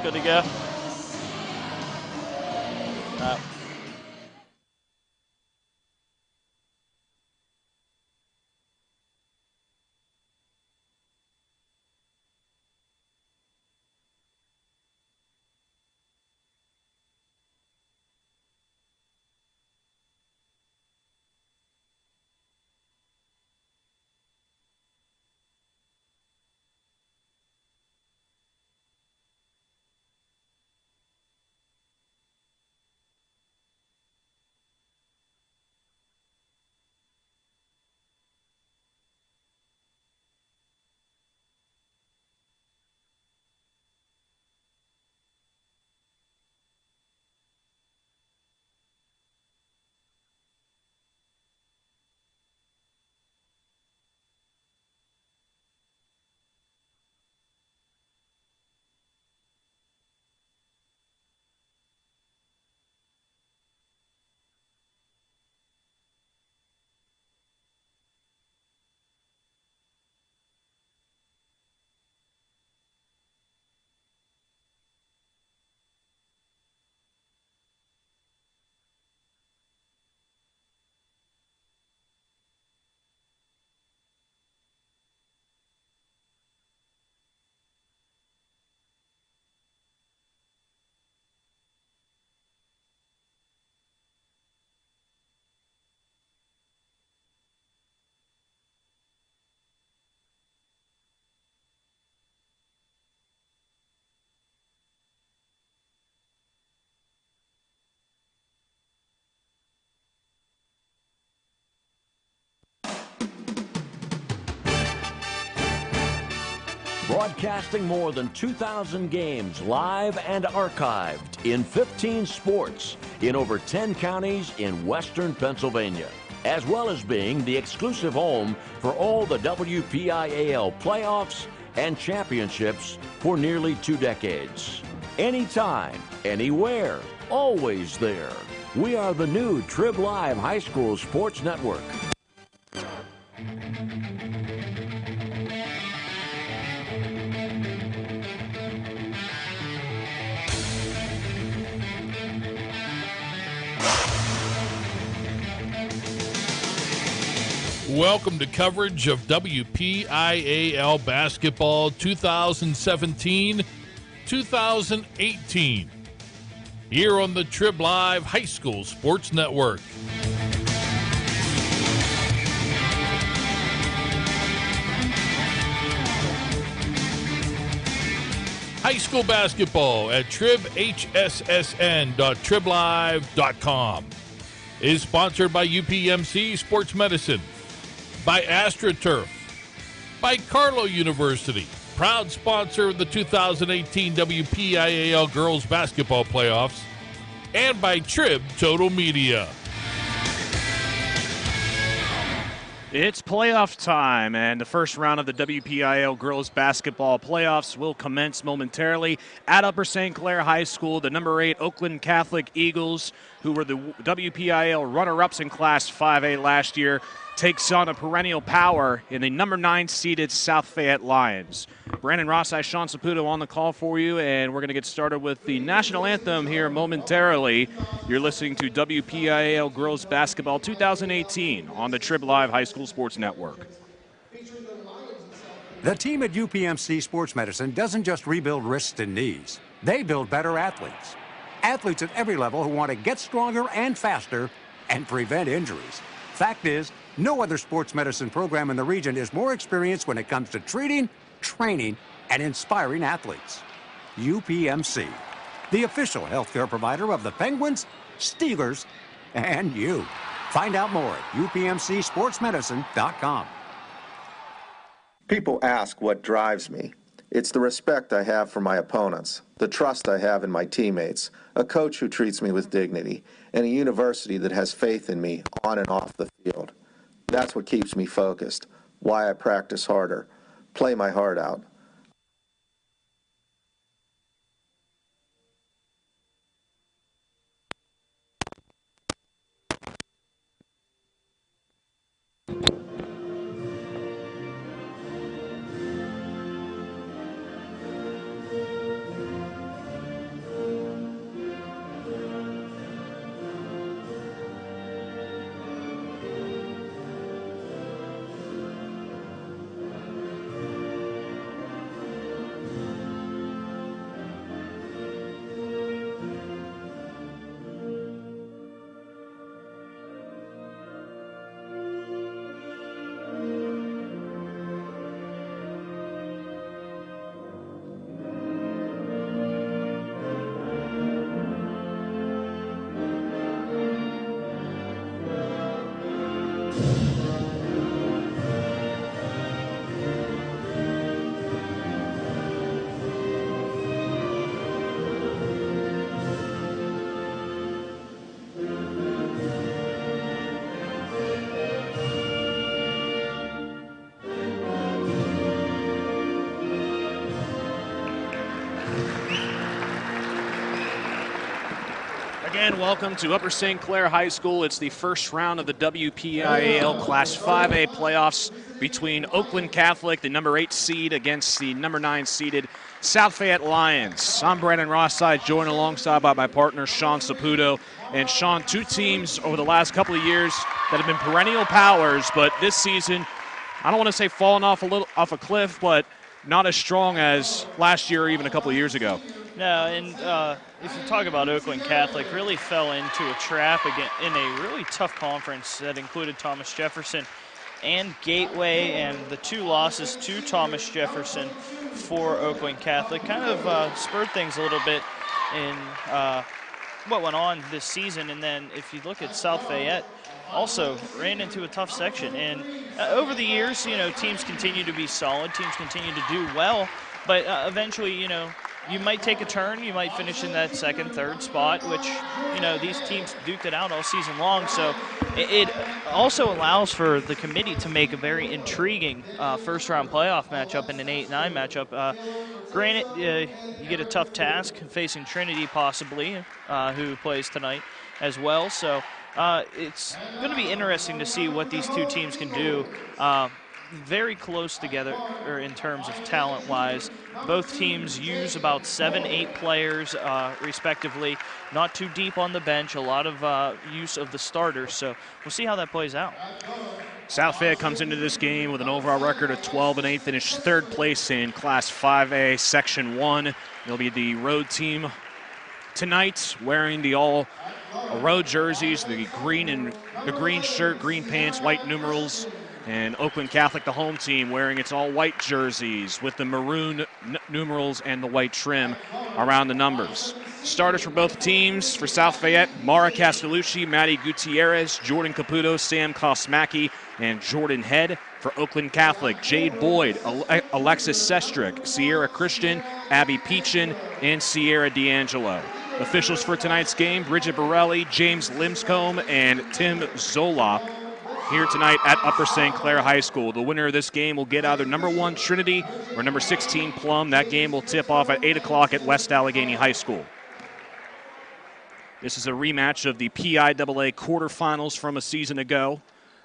It's good to go. Broadcasting more than 2,000 games live and archived in 15 sports in over 10 counties in western Pennsylvania, as well as being the exclusive home for all the WPIAL playoffs and championships for nearly 2 decades. Anytime, anywhere, always there. We are the new Trib Live High School Sports Network. Welcome to coverage of WPIAL basketball 2017-2018 here on the Trib Live High School Sports Network. High school basketball at tribhssn.triblive.com is sponsored by UPMC Sports Medicine, by AstroTurf, by Carlow University, proud sponsor of the 2018 WPIAL Girls Basketball Playoffs, and by Trib Total Media. It's playoff time, and the first round of the WPIAL Girls Basketball Playoffs will commence momentarily at Upper St. Clair High School. The number 8 Oakland Catholic Eagles, who were the WPIAL runner-ups in Class 5A last year, takes on a perennial power in the number 9 seeded South Fayette Lions. Brandon Rossi, Sean Saputo on the call for you, and we're going to get started with the national anthem here momentarily. You're listening to WPIAL Girls Basketball 2018 on the Trib Live High School Sports Network. The team at UPMC Sports Medicine doesn't just rebuild wrists and knees. They build better athletes. Athletes at every level who want to get stronger and faster and prevent injuries. Fact is, no other sports medicine program in the region is more experienced when it comes to treating, training, and inspiring athletes. UPMC, the official healthcare provider of the Penguins, Steelers, and you. Find out more at upmcsportsmedicine.com. People ask what drives me. It's the respect I have for my opponents, the trust I have in my teammates, a coach who treats me with dignity, and a university that has faith in me on and off the field. That's what keeps me focused, why I practice harder, play my heart out. Again, welcome to Upper St. Clair High School. It's the first round of the WPIAL Class 5A playoffs between Oakland Catholic, the number 8 seed, against the number 9 seeded South Fayette Lions. I'm Brandon Rossi, joined alongside by my partner Sean Saputo. And Sean, two teams over the last couple of years that have been perennial powers, but this season, I don't want to say fallen off a cliff, but not as strong as last year or even a couple of years ago. No, and if you talk about Oakland Catholic, really fell into a trap again in a really tough conference that included Thomas Jefferson and Gateway, and the two losses to Thomas Jefferson for Oakland Catholic kind of spurred things a little bit in what went on this season. And then if you look at South Fayette, also ran into a tough section. And over the years, teams continue to be solid, teams continue to do well, but eventually, you might take a turn, you might finish in that second, third spot, which, these teams duked it out all season long. So it also allows for the committee to make a very intriguing first-round playoff matchup and an 8-9 matchup. Granted, you get a tough task facing Trinity possibly, who plays tonight as well. So it's going to be interesting to see what these two teams can do. Very close together in terms of talent-wise. Both teams use about 7-8 players respectively. Not too deep on the bench, a lot of use of the starters. So we'll see how that plays out. South Fayette comes into this game with an overall record of 12-8, finished third place in Class 5A, Section 1. They'll be the road team tonight, wearing the all road jerseys, the green shirt, green pants, white numerals. And Oakland Catholic, the home team, wearing its all-white jerseys with the maroon numerals and the white trim around the numbers. Starters for both teams. For South Fayette, Mara Castellucci, Maddie Gutierrez, Jordan Caputo, Sam Kosmacki, and Jordan Head. For Oakland Catholic, Jade Boyd, Alexis Sestrick, Sierra Christian, Abby Peachin, and Sierra D'Angelo. Officials for tonight's game, Bridget Borelli, James Limscomb, and Tim Zola. Here tonight at Upper St. Clair High School. The winner of this game will get either number 1 Trinity or number 16 Plum. That game will tip off at 8 o'clock at West Allegheny High School. This is a rematch of the PIAA quarterfinals from a season ago.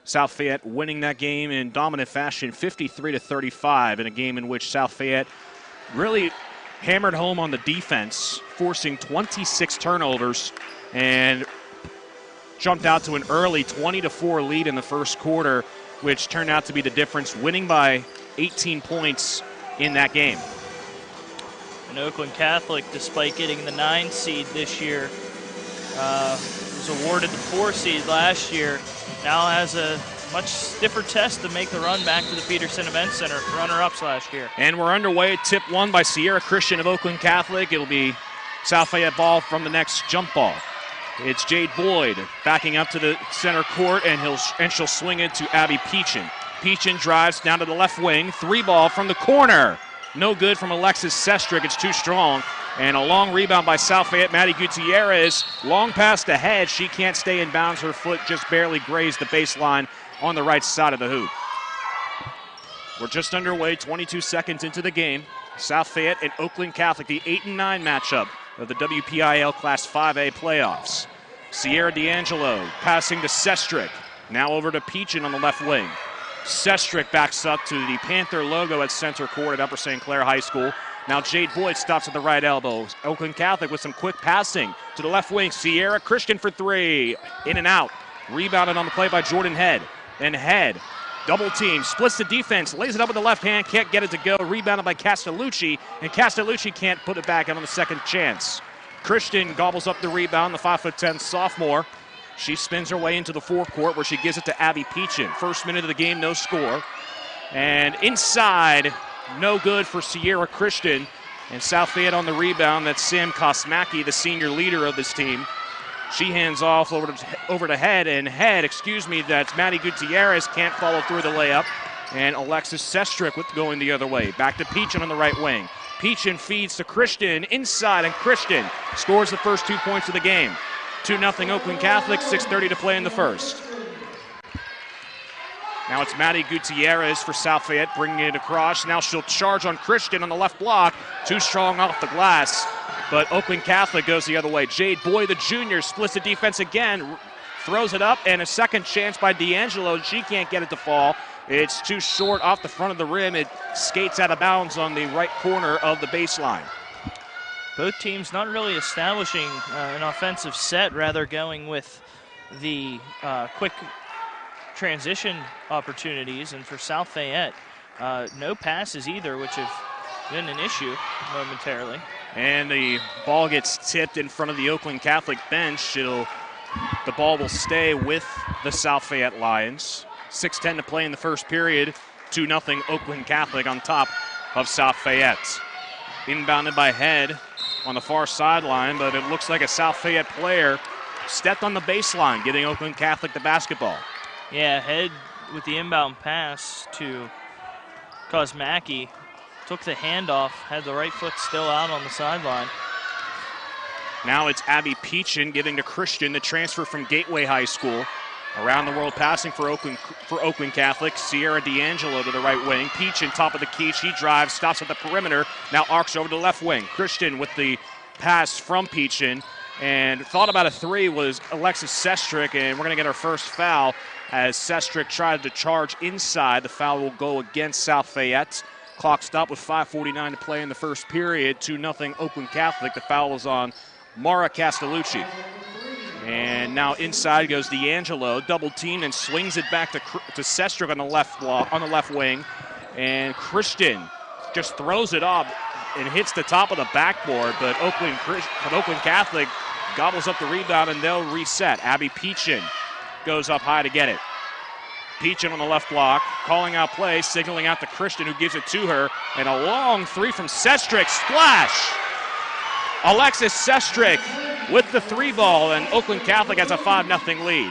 South Fayette winning that game in dominant fashion, 53-35, in a game in which South Fayette really hammered home on the defense, forcing 26 turnovers and jumped out to an early 20-4 lead in the first quarter, which turned out to be the difference, winning by 18 points in that game. And Oakland Catholic, despite getting the 9 seed this year, was awarded the 4 seed last year, now has a much stiffer test to make the run back to the Peterson Event Center, runner-ups last year. And we're underway, tip 1 by Sierra Christian of Oakland Catholic. It'll be South Fayette ball from the next jump ball. It's Jade Boyd backing up to the center court, and she'll swing it to Abby Peachin. Peachin drives down to the left wing. 3 ball from the corner. No good from Alexis Sestrick. It's too strong. And a long rebound by South Fayette. Maddie Gutierrez, long pass to Head. She can't stay in bounds. Her foot just barely grazed the baseline on the right side of the hoop. We're just underway, 22 seconds into the game. South Fayette and Oakland Catholic, the 8-9 matchup of the WPIAL Class 5A playoffs. Sierra D'Angelo passing to Sestrick. Now over to Peachin on the left wing. Sestrick backs up to the Panther logo at center court at Upper St. Clair High School. Now Jade Boyd stops at the right elbow. Oakland Catholic with some quick passing to the left wing. Sierra Christian for 3. In and out. Rebounded on the play by Jordan Head. And Head, double team, splits the defense, lays it up with the left hand, can't get it to go. Rebounded by Castellucci, and Castellucci can't put it back on the second chance. Christian gobbles up the rebound, the 5'10" sophomore. She spins her way into the forecourt where she gives it to Abby Peachin. First minute of the game, no score. And inside, no good for Sierra Christian. And South Fayette on the rebound. That's Sam Kosmacki, the senior leader of this team. She hands off over to Head, and that's Maddie Gutierrez, can't follow through the layup. And Alexis Sestrick going the other way. Back to Peachin on the right wing. Peachin feeds to Christian inside, and Christian scores the first 2 points of the game. 2-0 Oakland Catholic, 6:30 to play in the first. Now it's Maddie Gutierrez for South Fayette, bringing it across. Now she'll charge on Christian on the left block. Too strong off the glass, but Oakland Catholic goes the other way. Jade Boyd, the junior, splits the defense again, throws it up, and a second chance by D'Angelo. She can't get it to fall. It's too short off the front of the rim. It skates out of bounds on the right corner of the baseline. Both teams not really establishing an offensive set, rather going with the quick transition opportunities. And for South Fayette, no passes either, which have been an issue momentarily. And the ball gets tipped in front of the Oakland Catholic bench. The ball will stay with the South Fayette Lions. 6:10 to play in the first period. 2-0 Oakland Catholic on top of South Fayette. Inbounded by Head on the far sideline, but it looks like a South Fayette player stepped on the baseline, giving Oakland Catholic the basketball. Yeah, Head with the inbound pass to Kosmacki. Took the handoff, had the right foot still out on the sideline. Now it's Abby Peachin giving to Christian, the transfer from Gateway High School. Around the world passing for Oakland Catholic. Sierra D'Angelo to the right wing. Peachin, top of the key. She drives, stops at the perimeter. Now arcs over to the left wing. Christian with the pass from Peachin. And thought about a three was Alexis Sestrick. And we're going to get our first foul as Sestrick tried to charge inside. The foul will go against South Fayette. Clock stopped with 5:49 to play in the first period. 2-0 Oakland Catholic. The foul was on Mara Castellucci. And now inside goes D'Angelo, double teamed and swings it back to Sestrick on the left wing. And Christian just throws it up and hits the top of the backboard, but Oakland Catholic gobbles up the rebound and they'll reset. Abby Peachin goes up high to get it. Peachin on the left block, calling out play, signaling out to Christian, who gives it to her, and a long three from Sestrick. Splash! Alexis Sestrick with the three ball, and Oakland Catholic has a 5-0 lead.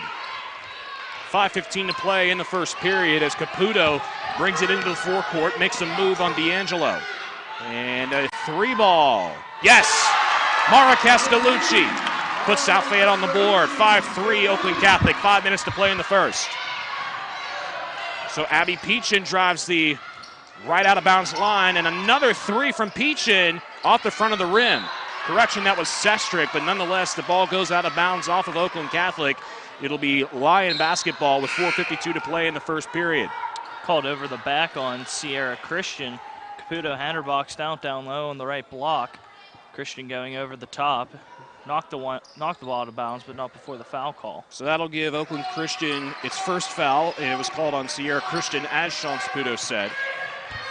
5:15 to play in the first period as Caputo brings it into the forecourt, makes a move on D'Angelo. And a three ball. Yes! Mara Castellucci puts South Fayette on the board. 5-3 Oakland Catholic, 5 minutes to play in the first. So Abby Peachin drives the right out of bounds line, and another three from Peachin off the front of the rim. Correction, that was Sestrick, but nonetheless, the ball goes out of bounds off of Oakland Catholic. It'll be Lion basketball with 4:52 to play in the first period. Called over the back on Sierra Christian. Caputo had her boxed out down low on the right block. Christian going over the top. Knocked the ball out of bounds, but not before the foul call. So that'll give Oakland Christian its first foul, and it was called on Sierra Christian, as Sean Saputo said.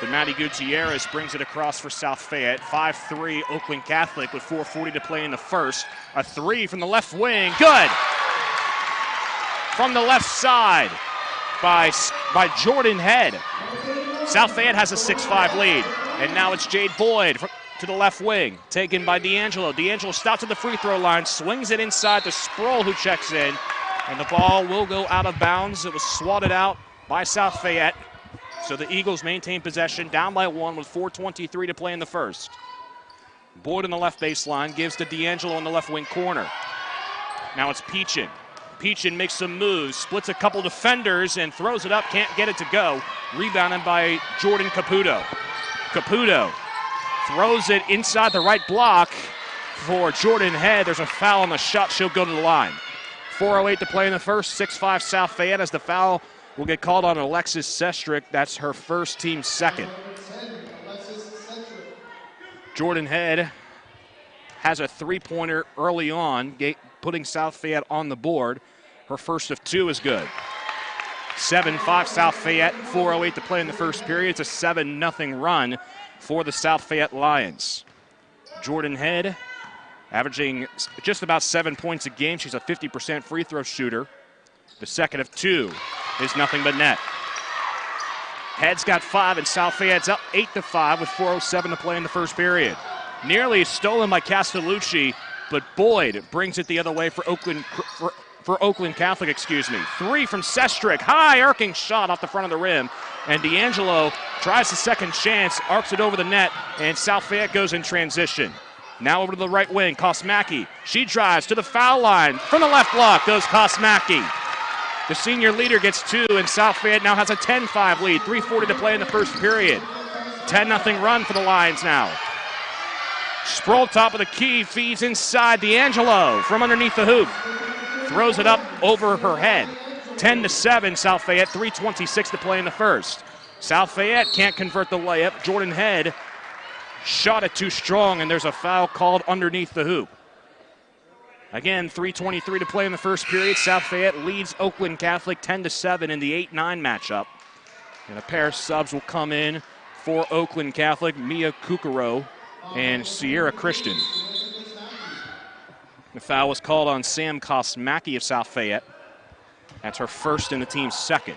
But Maddie Gutierrez brings it across for South Fayette. 5-3 Oakland Catholic with 4:40 to play in the first. A three from the left wing. Good! From the left side by Jordan Head. South Fayette has a 6-5 lead. And now it's Jade Boyd to the left wing, taken by D'Angelo. D'Angelo stops at the free throw line, swings it inside to Sproul, who checks in. And the ball will go out of bounds. It was swatted out by South Fayette. So the Eagles maintain possession, down by one with 4:23 to play in the first. Boyd on the left baseline, gives to D'Angelo in the left wing corner. Now it's Peachin. Peachin makes some moves, splits a couple defenders, and throws it up, can't get it to go. Rebounded by Jordan Caputo. Caputo throws it inside the right block for Jordan Head. There's a foul on the shot, she'll go to the line. 4:08 to play in the first, 6-5 South Fayette as the foul will get called on Alexis Sestrick. That's her first, team second. Jordan Head has a three-pointer early on, putting South Fayette on the board. Her first of two is good. 7-5 South Fayette, 4:08 to play in the first period. It's a 7-0 run for the South Fayette Lions. Jordan Head averaging just about 7 points a game. She's a 50% free throw shooter. The second of two is nothing but net. Head's got 5, and South Fayette's up 8-5 with 4:07 to play in the first period. Nearly stolen by Castellucci, but Boyd brings it the other way for Oakland Catholic, 3 from Sestrick. High arcing shot off the front of the rim. And D'Angelo tries the second chance, arcs it over the net, and South Fayette goes in transition. Now over to the right wing, Kosmacki. She drives to the foul line. From the left block goes Kosmacki. The senior leader gets 2, and South Fayette now has a 10-5 lead. 3:40 to play in the first period. 10-0 run for the Lions now. Sproul, top of the key, feeds inside. D'Angelo from underneath the hoop. Throws it up over her head. 10-7, South Fayette, 3:26 to play in the first. South Fayette can't convert the layup. Jordan Head shot it too strong, and there's a foul called underneath the hoop. Again, 3:23 to play in the first period. South Fayette leads Oakland Catholic 10-7 in the 8-9 matchup. And a pair of subs will come in for Oakland Catholic, Mia Kukaro and Sierra Christian. The foul was called on Sam Kosmacki of South Fayette. That's her first and the team's second.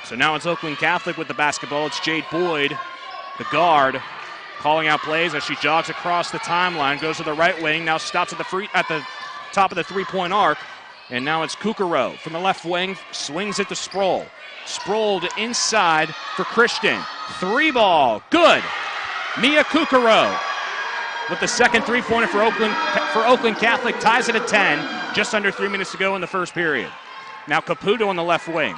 So now it's Oakland Catholic with the basketball. It's Jade Boyd, the guard, calling out plays as she jogs across the timeline, goes to the right wing, now stops at the top of the three-point arc, and now it's Kukaro from the left wing, swings it to Sproul. Sproul to inside for Christian. 3-ball, good. Mia Kukaro with the second three-pointer for Oakland Catholic, ties it at 10, just under 3 minutes to go in the first period. Now Caputo on the left wing.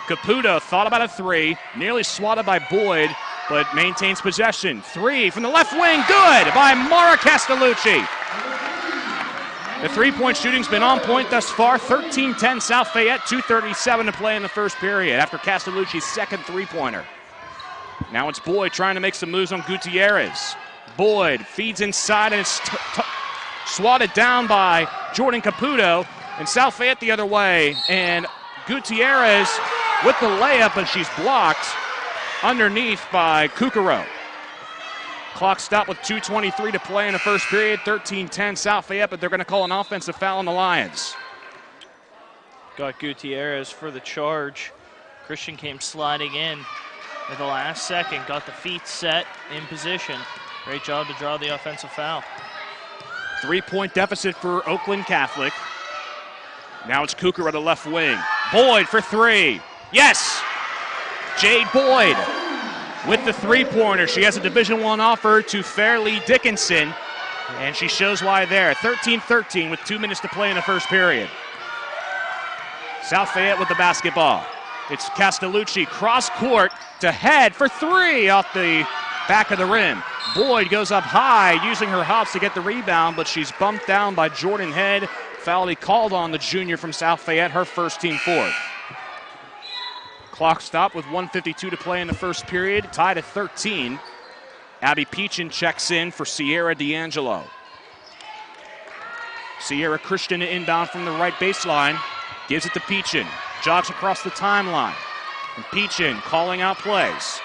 Caputo thought about a 3, nearly swatted by Boyd, but maintains possession. 3 from the left wing, good by Mara Castellucci. The three-point shooting's been on point thus far. 13-10 South Fayette, 2:37 to play in the first period after Castellucci's second three-pointer. Now it's Boyd trying to make some moves on Gutierrez. Boyd feeds inside, and it's swatted down by Jordan Caputo, and South Fayette the other way, and Gutierrez with the layup, but she's blocked underneath by Kukaro. Clock stopped with 2:23 to play in the first period. 13-10 South Fayette, but they're going to call an offensive foul on the Lions. Got Gutierrez for the charge. Christian came sliding in at the last second, got the feet set in position. Great job to draw the offensive foul. 3-point deficit for Oakland Catholic. Now it's Kukaro the left wing. Boyd for 3. Yes! Jade Boyd with the three-pointer. She has a Division I offer to Fairleigh Dickinson, and she shows why there. 13-13 with 2 minutes to play in the first period. South Fayette with the basketball. It's Castellucci cross court to Head for 3 off the back of the rim. Boyd goes up high using her hops to get the rebound, but she's bumped down by Jordan Head. Foul called on the junior from South Fayette, her first, team fourth. Clock stopped with 1:52 to play in the first period, tied at 13. Abby Peachin checks in for Sierra D'Angelo. Sierra Christian inbound from the right baseline, gives it to Peachin, jogs across the timeline. And Peachin calling out plays.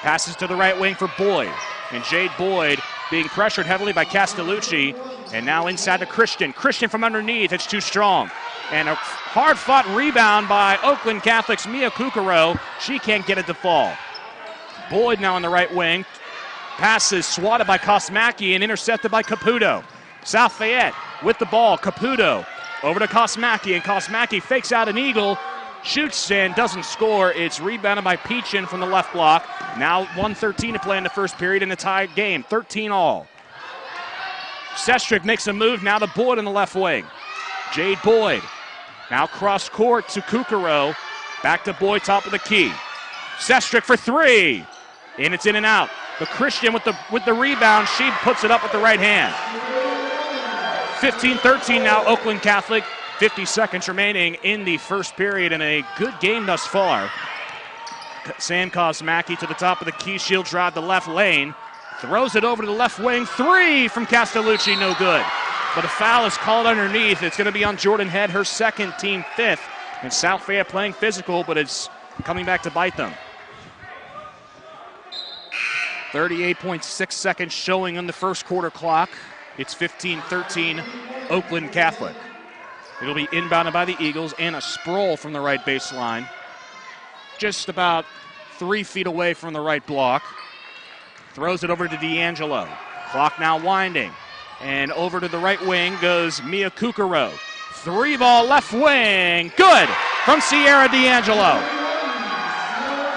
Passes to the right wing for Boyd. And Jade Boyd being pressured heavily by Castellucci. And now inside to Christian. Christian from underneath, it's too strong. And a hard-fought rebound by Oakland Catholic's Mia Kukaro. She can't get it to fall. Boyd now on the right wing. Passes swatted by Kosmacki and intercepted by Caputo. South Fayette with the ball. Caputo over to Kosmacki, and Kosmacki fakes out an eagle, shoots and doesn't score. It's rebounded by Peachin from the left block. Now 1:13 to play in the first period in a tied game, 13 all. Sestrick makes a move now to Boyd on the left wing. Jade Boyd now cross court to Kukaro. Back to Boyd, top of the key. Sestrick for 3, and it's in and out. But Christian with the rebound, she puts it up with the right hand. 15-13 now, Oakland Catholic. 50 seconds remaining in the first period, and a good game thus far. Sam Kosmacki to the top of the key. She'll drive the left lane. Throws it over to the left wing. 3 from Castellucci, no good. But a foul is called underneath. It's going to be on Jordan Head, her second, team 5th. And South Fayette playing physical, but it's coming back to bite them. 38.6 seconds showing on the first quarter clock. It's 15-13 Oakland Catholic. It'll be inbounded by the Eagles. Anna Sproul from the right baseline. Just about 3 feet away from the right block. Throws it over to D'Angelo. Clock now winding. And over to the right wing goes Mia Kukaro. 3-ball left wing. Good from Sierra D'Angelo.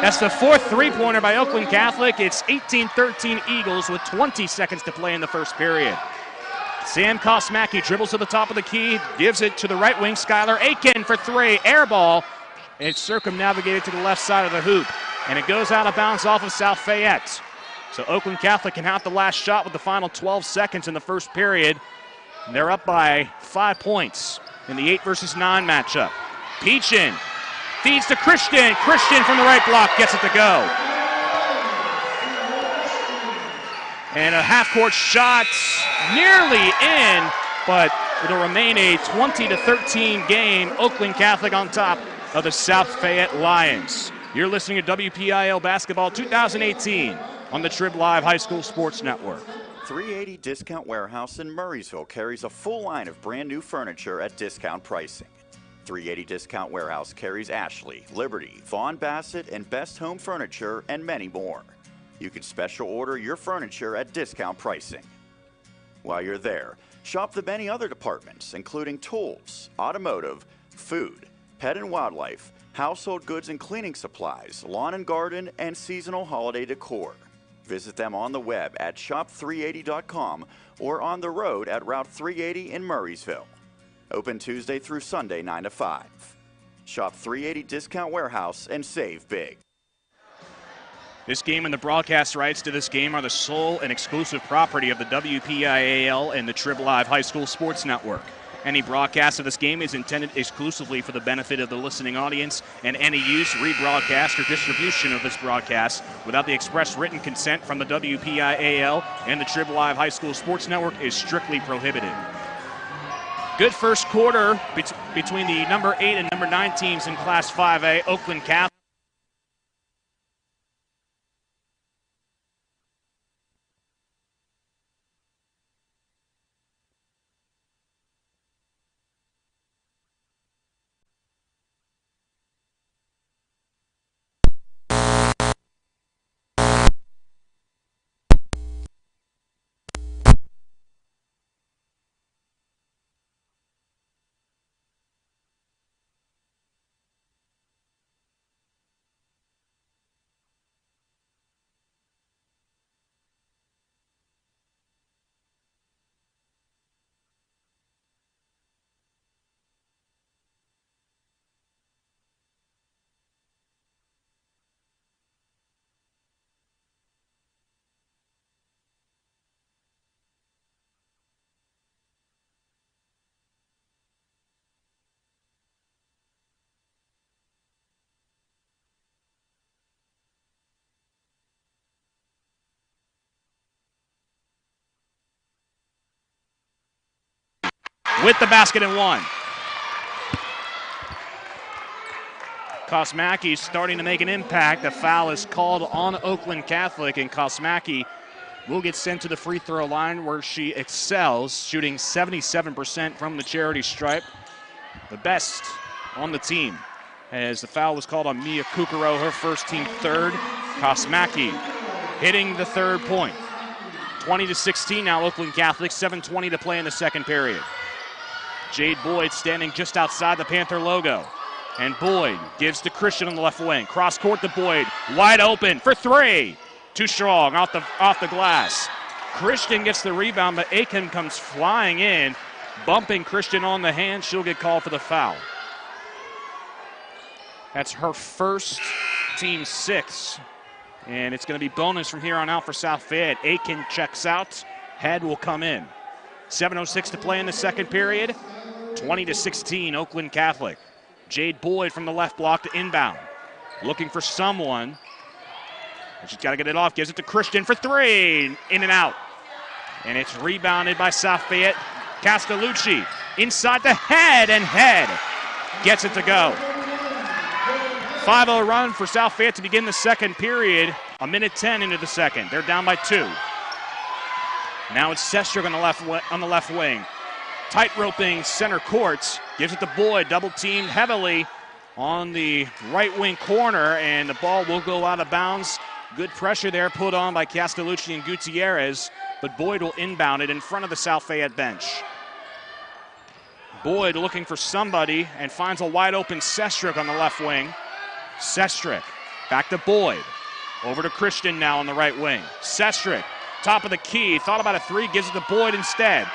That's the fourth three-pointer by Oakland Catholic. It's 18-13 Eagles with 20 seconds to play in the first period. Sam Kosmacki dribbles to the top of the key, gives it to the right wing, Skylar Aiken for three. Air ball. It's circumnavigated to the left side of the hoop, and it goes out of bounds off of South Fayette. So Oakland Catholic can have the last shot with the final 12 seconds in the first period. And they're up by 5 points in the 8 versus 9 matchup. Peachin feeds to Christian. Christian from the right block gets it to go. And a half-court shot nearly in, but it'll remain a 20-13 game. Oakland Catholic on top of the South Fayette Lions. You're listening to WPIAL Basketball 2018 on the Trib Live High School Sports Network. 380 Discount Warehouse in Murraysville carries a full line of brand new furniture at discount pricing. 380 Discount Warehouse carries Ashley, Liberty, Vaughn Bassett, and Best Home Furniture, and many more. You can special order your furniture at discount pricing. While you're there, shop the many other departments, including tools, automotive, food, pet and wildlife, household goods and cleaning supplies, lawn and garden, and seasonal holiday decor. Visit them on the web at shop380.com or on the road at Route 380 in Murraysville. Open Tuesday through Sunday 9 to 5. Shop 380 Discount Warehouse and save big. This game and the broadcast rights to this game are the sole and exclusive property of the WPIAL and the Trib Live High School Sports Network. Any broadcast of this game is intended exclusively for the benefit of the listening audience, and any use, rebroadcast, or distribution of this broadcast without the express written consent from the WPIAL and the Trib Live High School Sports Network is strictly prohibited. Good first quarter between the number 8 and number 9 teams in Class 5A. Oakland Catholic. With the basket and one. Kosmacki starting to make an impact. The foul is called on Oakland Catholic, and Kosmacki will get sent to the free throw line where she excels, shooting 77% from the charity stripe. The best on the team. As the foul was called on Mia Kukaro, her first team third. Kosmacki hitting the third point. 20-16 now, Oakland Catholic, 7:20 to play in the second period. Jade Boyd standing just outside the Panther logo. And Boyd gives to Christian on the left wing. Cross court to Boyd. Wide open for three. Too strong off the glass. Christian gets the rebound, but Aiken comes flying in, bumping Christian on the hand. She'll get called for the foul. That's her first, team 6. And it's going to be bonus from here on out for South Fayette. Aiken checks out. Head will come in. 7:06 to play in the second period. 20-16, Oakland Catholic. Jade Boyd from the left block to inbound. Looking for someone. She's got to get it off. Gives it to Christian for three. In and out. And it's rebounded by South Fayette. Castellucci inside the head, and Head gets it to go. 5-0 run for South Fayette to begin the second period. 1:10 into the second. They're down by 2. Now it's Sestruk on the left wing. Tight roping center court. Gives it to Boyd. Double teamed heavily on the right wing corner, and the ball will go out of bounds Good pressure there put on by Castellucci and Gutierrez, but Boyd will inbound it in front of the South Fayette bench. Boyd looking for somebody and finds a wide open Sestrick on the left wing. Sestrick back to Boyd. Over to Christian now on the right wing. Sestrick, top of the key, thought about a three, gives it to Boyd instead.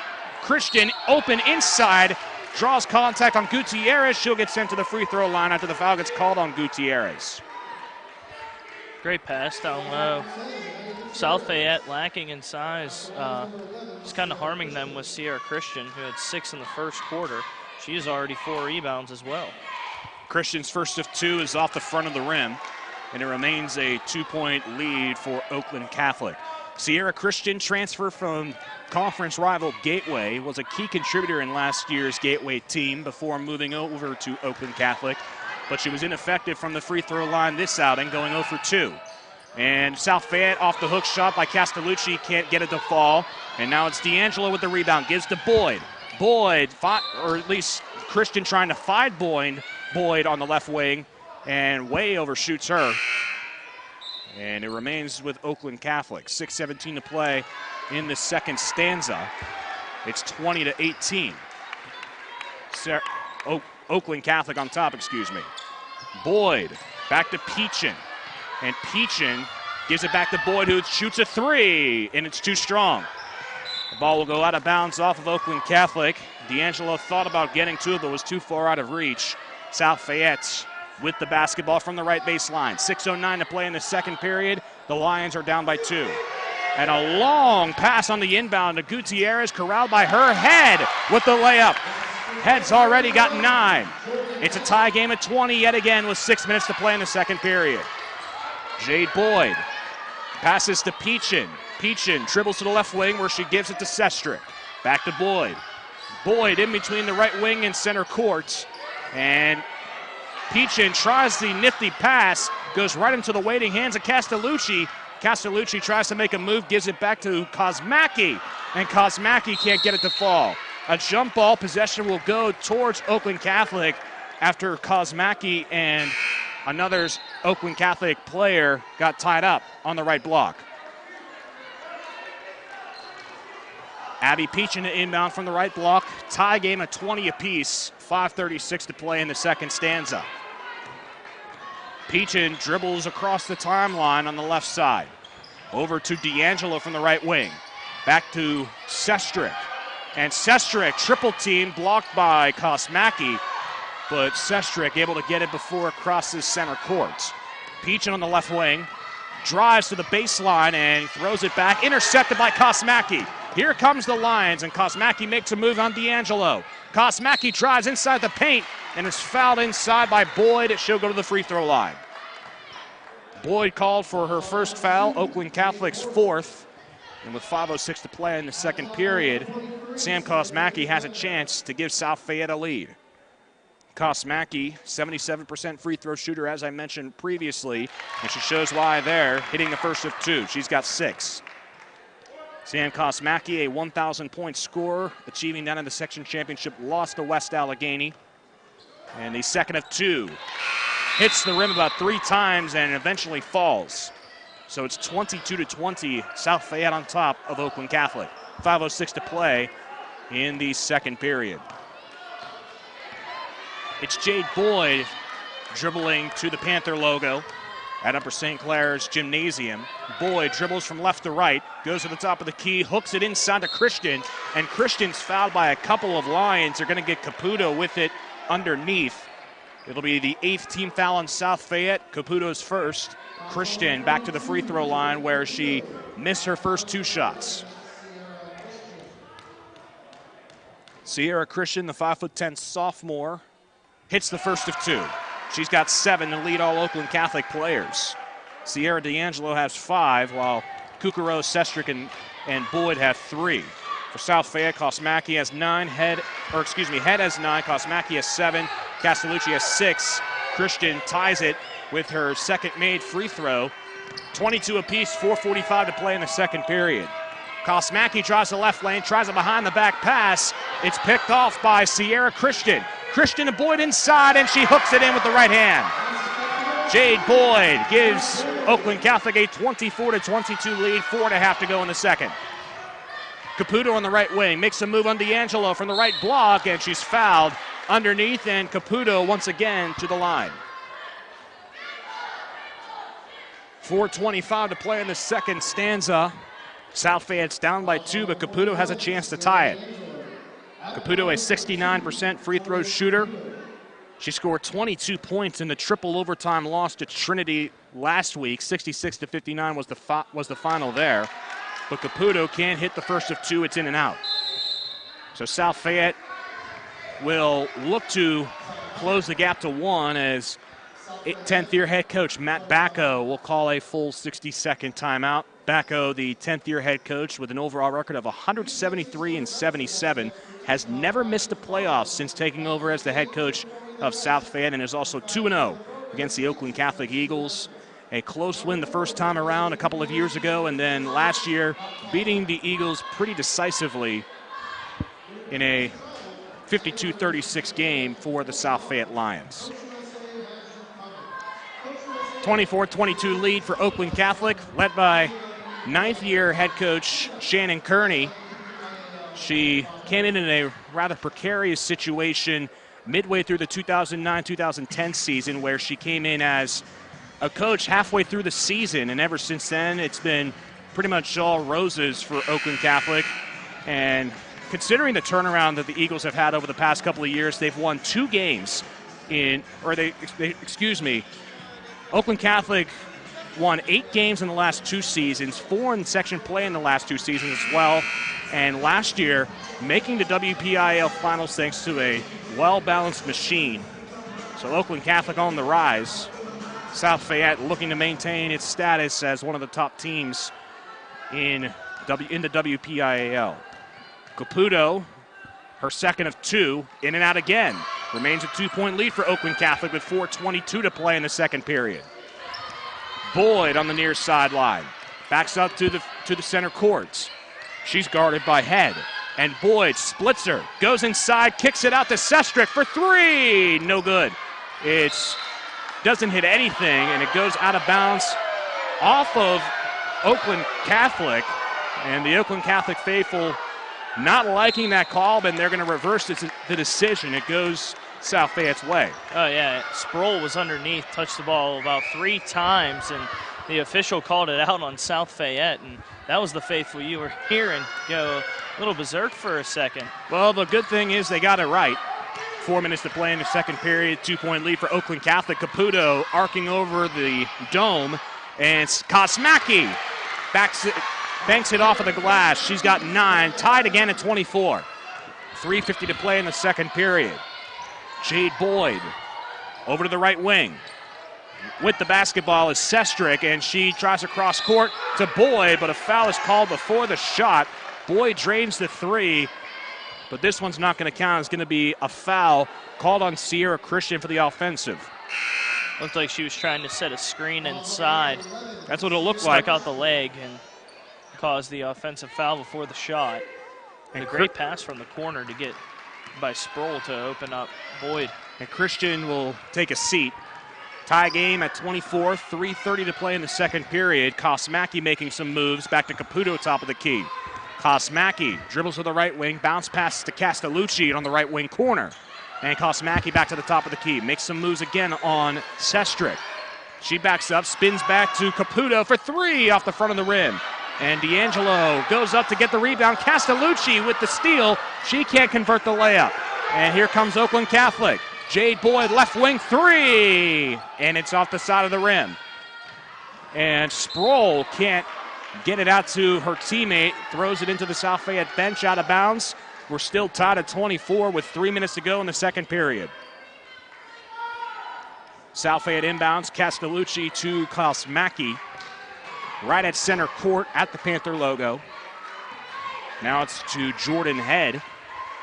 Christian open inside, draws contact on Gutierrez. She'll get sent to the free throw line after the foul gets called on Gutierrez. Great pass down low. South Fayette lacking in size, just kind of harming them with Sierra Christian, who had 6 in the first quarter. She has already 4 rebounds as well. Christian's first of 2 is off the front of the rim, and it remains a 2-point lead for Oakland Catholic. Sierra Christian, transfer from conference rival Gateway, was a key contributor in last year's Gateway team before moving over to Oakland Catholic, but she was ineffective from the free throw line this outing, going 0 for 2. And South Fayette off the hook shot by Castellucci, can't get it to fall. And now it's D'Angelo with the rebound, gives to Boyd. Boyd, or at least Christian trying to find Boyd on the left wing, and way overshoots her. And it remains with Oakland Catholic. 6:17 to play in the second stanza. It's 20-18. Oakland Catholic on top, excuse me. Boyd back to Peachin. And Peachin gives it back to Boyd, who shoots a 3, and it's too strong. The ball will go out of bounds off of Oakland Catholic. D'Angelo thought about getting to it, but was too far out of reach. South Fayette with the basketball from the right baseline. 6:09 to play in the second period. The Lions are down by 2. And a long pass on the inbound to Gutierrez, corralled by her head with the layup. Head's already got 9. It's a tie game at 20 yet again with 6 minutes to play in the second period. Jade Boyd passes to Peachin. Peachin dribbles to the left wing where she gives it to Sestrick. Back to Boyd. Boyd in between the right wing and center court. And Peachin tries the nifty pass, goes right into the waiting hands of Castellucci. Castellucci tries to make a move, gives it back to Kosmacki, and Kosmacki can't get it to fall. A jump ball possession will go towards Oakland Catholic after Kosmacki and another Oakland Catholic player got tied up on the right block. Abby Peachin to inbound from the right block. Tie game at 20 apiece. 5:36 to play in the second stanza. Peachin dribbles across the timeline on the left side. Over to D'Angelo from the right wing. Back to Sestrick. And Sestrick, triple team, blocked by Kosmacki. But Sestrick able to get it before it crosses center court. Peachin on the left wing. Drives to the baseline and throws it back. Intercepted by Kosmacki. Here comes the Lions, and Kosmacki makes a move on D'Angelo. Kosmacki drives inside the paint and is fouled inside by Boyd. She'll go to the free throw line. Boyd called for her first foul, Oakland Catholic's 4th. And with 5:06 to play in the second period, Sam Kosmacki has a chance to give South Fayette a lead. Kosmacki, 77% free throw shooter, as I mentioned previously, and she shows why there, hitting the first of 2. She's got 6. Sam Kosmacki, a 1,000-point scorer, achieving that in the section championship loss to West Allegheny. And the second of 2. Hits the rim about 3 times and eventually falls. So it's 22-20, South Fayette on top of Oakland Catholic. 5:06 to play in the second period. It's Jade Boyd dribbling to the Panther logo at Upper St. Clair's Gymnasium. Boyd dribbles from left to right, goes to the top of the key, hooks it inside to Christian, and Christian's fouled by a couple of Lions. They're going to get Caputo with it underneath. It'll be the 8th team foul on South Fayette, Caputo's first. Christian back to the free throw line where she missed her first 2 shots. Sierra Christian, the 5'10" sophomore, hits the first of 2. She's got 7 to lead all Oakland Catholic players. Sierra D'Angelo has 5, while Kukuro, Sestrick, and Boyd have 3. For South Fayette, Kosmacki has 9, Head has 9, Kosmacki has 7, Castellucci has 6. Christian ties it with her second made free throw. 22 apiece, 4:45 to play in the second period. Kosmacki drives the left lane, tries a behind the back pass. It's picked off by Sierra Christian. Christian and Boyd inside, and she hooks it in with the right hand. Jade Boyd gives Oakland Catholic a 24-22 lead, 4.5 to go in the second. Caputo on the right wing makes a move on D'Angelo from the right block, and she's fouled underneath, and Caputo once again to the line. 4:25 to play in the second stanza. South Fayette's down by 2, but Caputo has a chance to tie it. Caputo, a 69% free throw shooter. She scored 22 points in the triple overtime loss to Trinity last week. 66-59 was the final there. But Caputo can't hit the first of 2. It's in and out. So South Fayette will look to close the gap to 1 as 10th-year head coach Matt Bacco will call a full 60-second timeout. Bacco, the 10th-year head coach with an overall record of 173-77, has never missed the playoffs since taking over as the head coach of South Fayette, and is also 2-0 against the Oakland Catholic Eagles. A close win the first time around a couple of years ago, and then last year beating the Eagles pretty decisively in a 52-36 game for the South Fayette Lions. 24-22 lead for Oakland Catholic, led by 9th-year head coach Shannon Kearney. She came in a rather precarious situation midway through the 2009-2010 season, where she came in as a coach halfway through the season, and ever since then it's been pretty much all roses for Oakland Catholic. And considering the turnaround that the Eagles have had over the past couple of years, they've won 2 games Oakland Catholic won 8 games in the last 2 seasons, 4 in section play in the last 2 seasons as well, and last year making the WPIAL finals thanks to a well-balanced machine. So Oakland Catholic on the rise. South Fayette looking to maintain its status as one of the top teams in the WPIAL. Caputo, her second of 2, in and out again. Remains a 2-point lead for Oakland Catholic with 4:22 to play in the second period. Boyd on the near sideline. Backs up to the center courts. She's guarded by Head. And Boyd splits her, goes inside, kicks it out to Sestrick for 3. No good. It doesn't hit anything, and it goes out of bounds off of Oakland Catholic. And the Oakland Catholic faithful not liking that call, but they're going to reverse the decision. It goes South Fayette's way. Oh, yeah. Sproul was underneath, touched the ball about 3 times, and the official called it out on South Fayette, and that was the faithful you were hearing go a little berserk for a second. Well, the good thing is they got it right. 4 minutes to play in the second period, 2-point lead for Oakland Catholic. Caputo arcing over the dome, and Kosmacki banks it off of the glass. She's got 9, tied again at 24. 3:50 to play in the second period. Jade Boyd over to the right wing. With the basketball is Sestrick, and she tries to cross court to Boyd, but a foul is called before the shot. Boyd drains the 3, but this one's not going to count. It's going to be a foul called on Sierra Christian for the offensive. Looked like she was trying to set a screen inside. That's what it looked like. Stuck out the leg and caused the offensive foul before the shot. And a great pass from the corner to get by Sproul to open up Boyd. And Christian will take a seat. Tie game at 24, 3:30 to play in the second period. Kosmacki making some moves. Back to Caputo, top of the key. Kosmacki dribbles to the right wing, bounce pass to Castellucci on the right wing corner. And Kosmacki back to the top of the key. Makes some moves again on Sestrick. She backs up, spins back to Caputo for 3 off the front of the rim. And D'Angelo goes up to get the rebound. Castellucci with the steal. She can't convert the layup. And here comes Oakland Catholic. Jade Boyd, left wing 3. And it's off the side of the rim. And Sproul can't get it out to her teammate. Throws it into the South Fayette bench out of bounds. We're still tied at 24 with 3 minutes to go in the second period. South Fayette inbounds. Castellucci to Kosmacki. Right at center court at the Panther logo. Now it's to Jordan Head.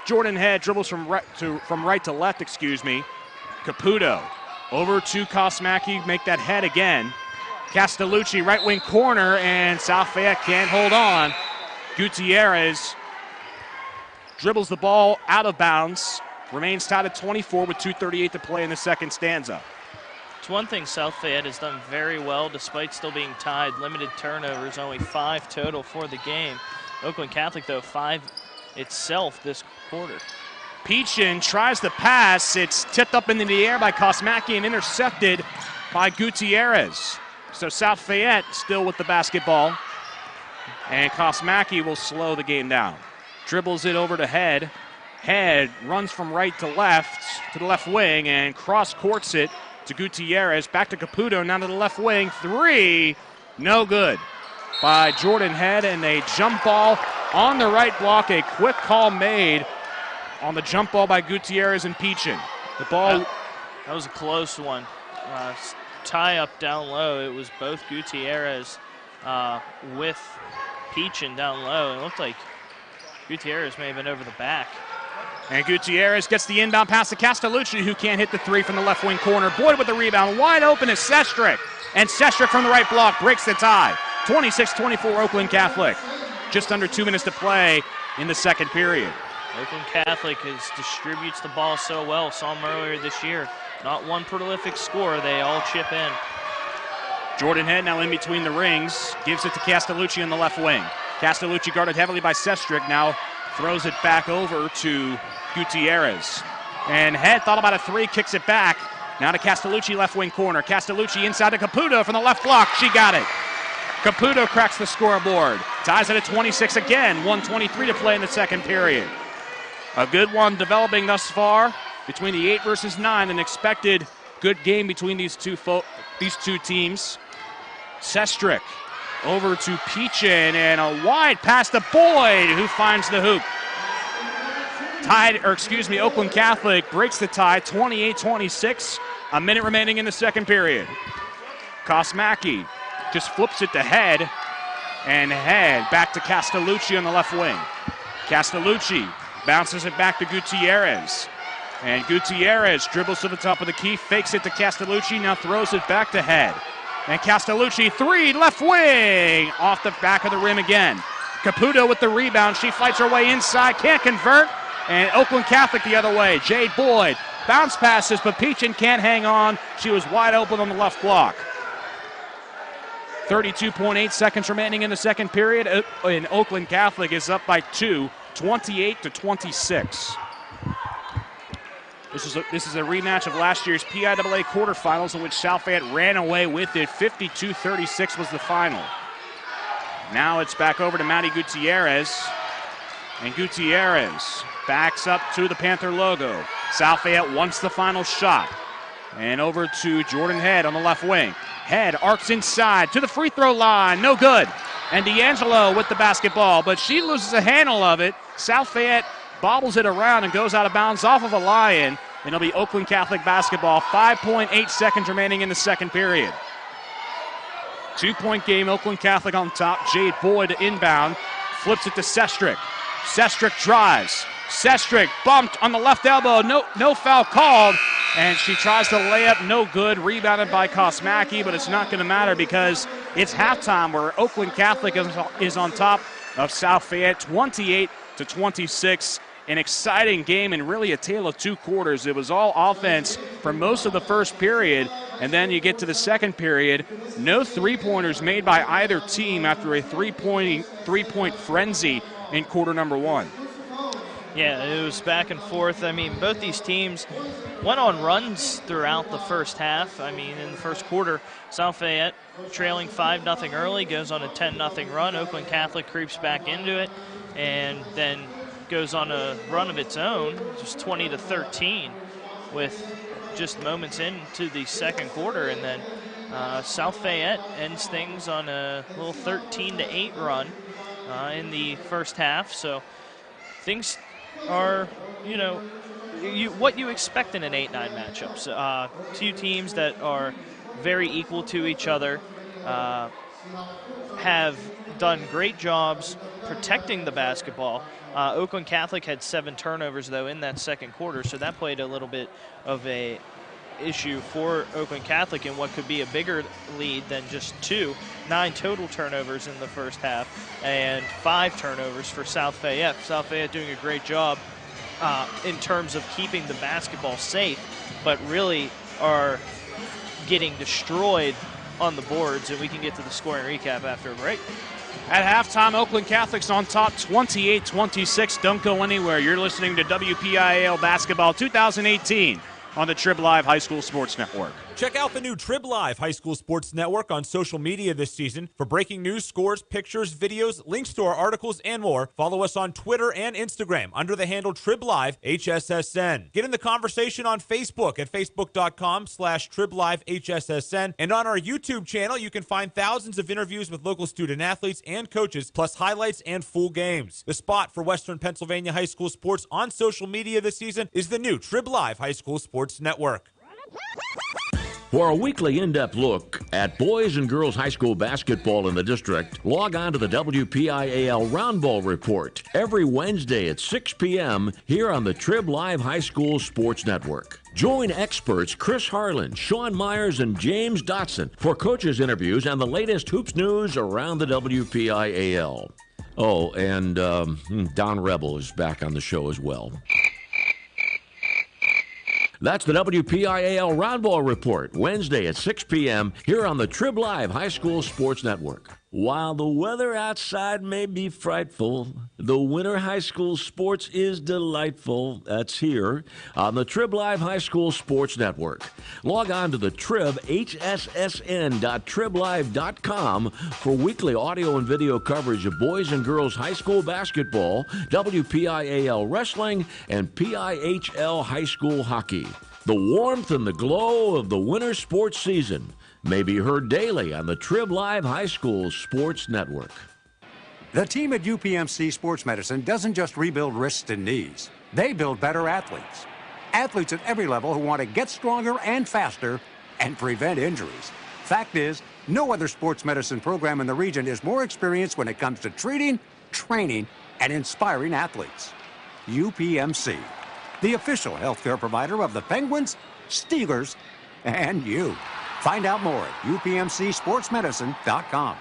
Jordan Head dribbles from right to left, Caputo over to Kosmacki, make that head again. Castellucci, right wing corner, and South Fayette can't hold on. Gutierrez dribbles the ball out of bounds. Remains tied at 24 with 2:38 to play in the second stanza. It's one thing South Fayette has done very well despite still being tied. Limited turnovers, only 5 total for the game. Oakland Catholic, though, 5 itself this quarter. Peachin tries to pass. It's tipped up into the air by Kosmacki and intercepted by Gutierrez. So South Fayette still with the basketball. And Kosmacki will slow the game down. Dribbles it over to Head. Head runs from right to the left wing, and cross-courts it to Gutierrez. Back to Caputo, now to the left wing. 3, no good by Jordan Head, and a jump ball on the right block. A quick call made on the jump ball by Gutierrez and Peachin. The ball... That was a close one. Tie up down low. It was both Gutierrez with Peachin down low. It looked like Gutierrez may have been over the back. And Gutierrez gets the inbound pass to Castellucci, who can't hit the 3 from the left wing corner. Boyd with the rebound. Wide open is Sestrick. And Sestrick from the right block breaks the tie. 26-24 Oakland Catholic. Just under 2 minutes to play in the second period. Oakland Catholic distributes the ball so well. Saw them earlier this year. Not one prolific scorer. They all chip in. Jordan Head now in between the rings. Gives it to Castellucci on the left wing. Castellucci guarded heavily by Sestrick. Now throws it back over to Gutierrez. And Head thought about a 3, kicks it back. Now to Castellucci, left wing corner. Castellucci inside to Caputo from the left block. She got it. Caputo cracks the scoreboard. Ties it at 26 again. 1:23 to play in the second period. A good one developing thus far between the 8 versus 9. An expected good game between these two teams. Sestrick over to Peachin, and a wide pass to Boyd, who finds the hoop. Oakland Catholic breaks the tie, 28-26. A minute remaining in the second period. Kosmacki just flips it to Head, and Head back to Castellucci on the left wing. Castellucci bounces it back to Gutierrez. And Gutierrez dribbles to the top of the key, fakes it to Castellucci, now throws it back to Head. And Castellucci, 3, left wing, off the back of the rim again. Caputo with the rebound. She fights her way inside, can't convert. And Oakland Catholic the other way. Jade Boyd bounce passes, but Peachin can't hang on. She was wide open on the left block. 32.8 seconds remaining in the second period. And Oakland Catholic is up by 2, 28-26. This is a rematch of last year's PIAA quarterfinals, in which South Fayette ran away with it. 52-36 was the final. Now it's back over to Maddie Gutierrez. And Gutierrez backs up to the Panther logo. South Fayette wants the final shot. And over to Jordan Head on the left wing. Head arcs inside to the free throw line. No good. And D'Angelo with the basketball, but she loses a handle of it. South Fayette bobbles it around and goes out of bounds off of a lie-in. And it'll be Oakland Catholic basketball. 5.8 seconds remaining in the second period. 2-point game, Oakland Catholic on top. Jade Boyd to inbound. Flips it to Sestrick. Sestrick drives. Sestrick bumped on the left elbow. No foul called. And she tries to lay up, no good. Rebounded by Kosmacki, but it's not going to matter because it's halftime where Oakland Catholic is on top of South Fayette, 28-26. An exciting game and really a tale of 2 quarters. It was all offense for most of the first period, and then you get to the second period. No three-pointers made by either team after a three-point frenzy in quarter number 1. Yeah, it was back and forth. I mean, both these teams went on runs throughout the first half. I mean, in the first quarter, South Fayette trailing 5-0 early, goes on a 10-0 run. Oakland Catholic creeps back into it and then goes on a run of its own, just 20-13 with just moments into the second quarter. And then South Fayette ends things on a little 13-8 run in the first half. So things are, what you expect in an 8-9 matchup. Two teams that are very equal to each other, have done great jobs protecting the basketball. Oakland Catholic had 7 turnovers, though, in that second quarter, so that played a little bit of a issue for Oakland Catholic in what could be a bigger lead than just 2. 9 total turnovers in the first half and 5 turnovers for South Fayette. South Fayette doing a great job in terms of keeping the basketball safe, but really are getting destroyed on the boards, and we can get to the scoring recap after a break. At halftime, Oakland Catholic's on top 28-26. Don't go anywhere. You're listening to WPIAL Basketball 2018 on the Trib Live High School Sports Network. Check out the new Trib Live High School Sports Network on social media this season for breaking news, scores, pictures, videos, links to our articles, and more. Follow us on Twitter and Instagram under the handle Trib Live HSSN. Get in the conversation on Facebook at facebook.com/Trib Live HSSN. And on our YouTube channel, you can find thousands of interviews with local student athletes and coaches, plus highlights and full games. The spot for Western Pennsylvania high school sports on social media this season is the new Trib Live High School Sports Network. For a weekly in-depth look at boys and girls high school basketball in the district, log on to the WPIAL Roundball Report every Wednesday at 6 p.m. here on the Trib Live High School Sports Network. Join experts Chris Harlan, Sean Myers, and James Dotson for coaches' interviews and the latest hoops news around the WPIAL. Oh, and Don Rebel is back on the show as well. That's the WPIAL Roundball Report, Wednesday at 6 p.m. here on the Trib Live High School Sports Network. While the weather outside may be frightful, the winter high school sports is delightful. That's here on the Trib Live High School Sports Network. Log on to the Trib, hssn.triblive.com for weekly audio and video coverage of boys and girls high school basketball, WPIAL wrestling, and PIHL high school hockey. The warmth and the glow of the winter sports season may be heard daily on the Trib Live High School Sports Network. The team at UPMC Sports Medicine doesn't just rebuild wrists and knees. They build better athletes. Athletes at every level who want to get stronger and faster and prevent injuries. Fact is, no other sports medicine program in the region is more experienced when it comes to treating, training, and inspiring athletes. UPMC, the official healthcare provider of the Penguins, Steelers, and you. Find out more at upmcsportsmedicine.com.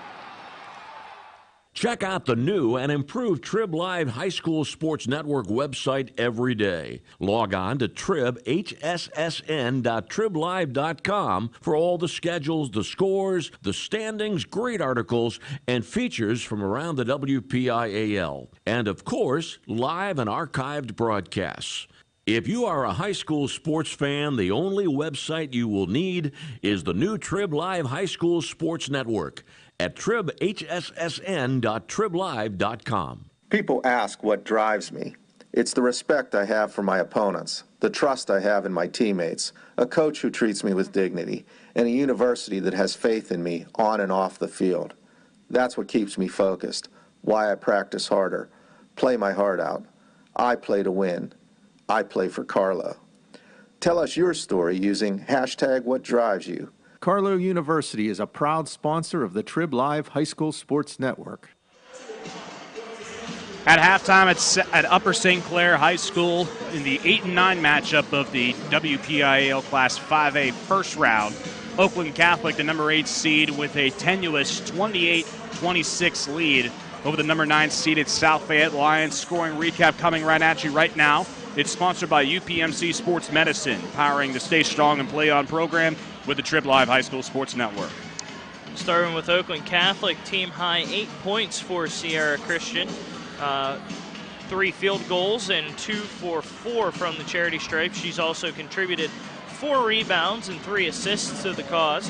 Check out the new and improved Trib Live High School Sports Network website every day. Log on to Trib, hssn.triblive.com for all the schedules, the scores, the standings, great articles, and features from around the WPIAL. And, of course, live and archived broadcasts. If you are a high school sports fan, the only website you will need is the new Trib Live High School Sports Network at tribhssn.triblive.com. People ask what drives me. It's the respect I have for my opponents, the trust I have in my teammates, a coach who treats me with dignity, and a university that has faith in me on and off the field. That's what keeps me focused, why I practice harder, play my heart out. I play to win. I play for Carlo. Tell us your story using #WhatDriveYou. Carlo University is a proud sponsor of the Trib Live High School Sports Network. At halftime at Upper St. Clair High School in the 8 and 9 matchup of the WPIAL Class 5A first round, Oakland Catholic, the number 8 seed, with a tenuous 28-26 lead over the number 9 seeded South Fayette Lions. Scoring recap coming right at you right now. It's sponsored by UPMC Sports Medicine, powering the Stay Strong and Play On program with the Trib Live High School Sports Network. Starting with Oakland Catholic, team high 8 points for Sierra Christian. 3 field goals and 2 for 4 from the charity stripe. She's also contributed 4 rebounds and 3 assists to the cause.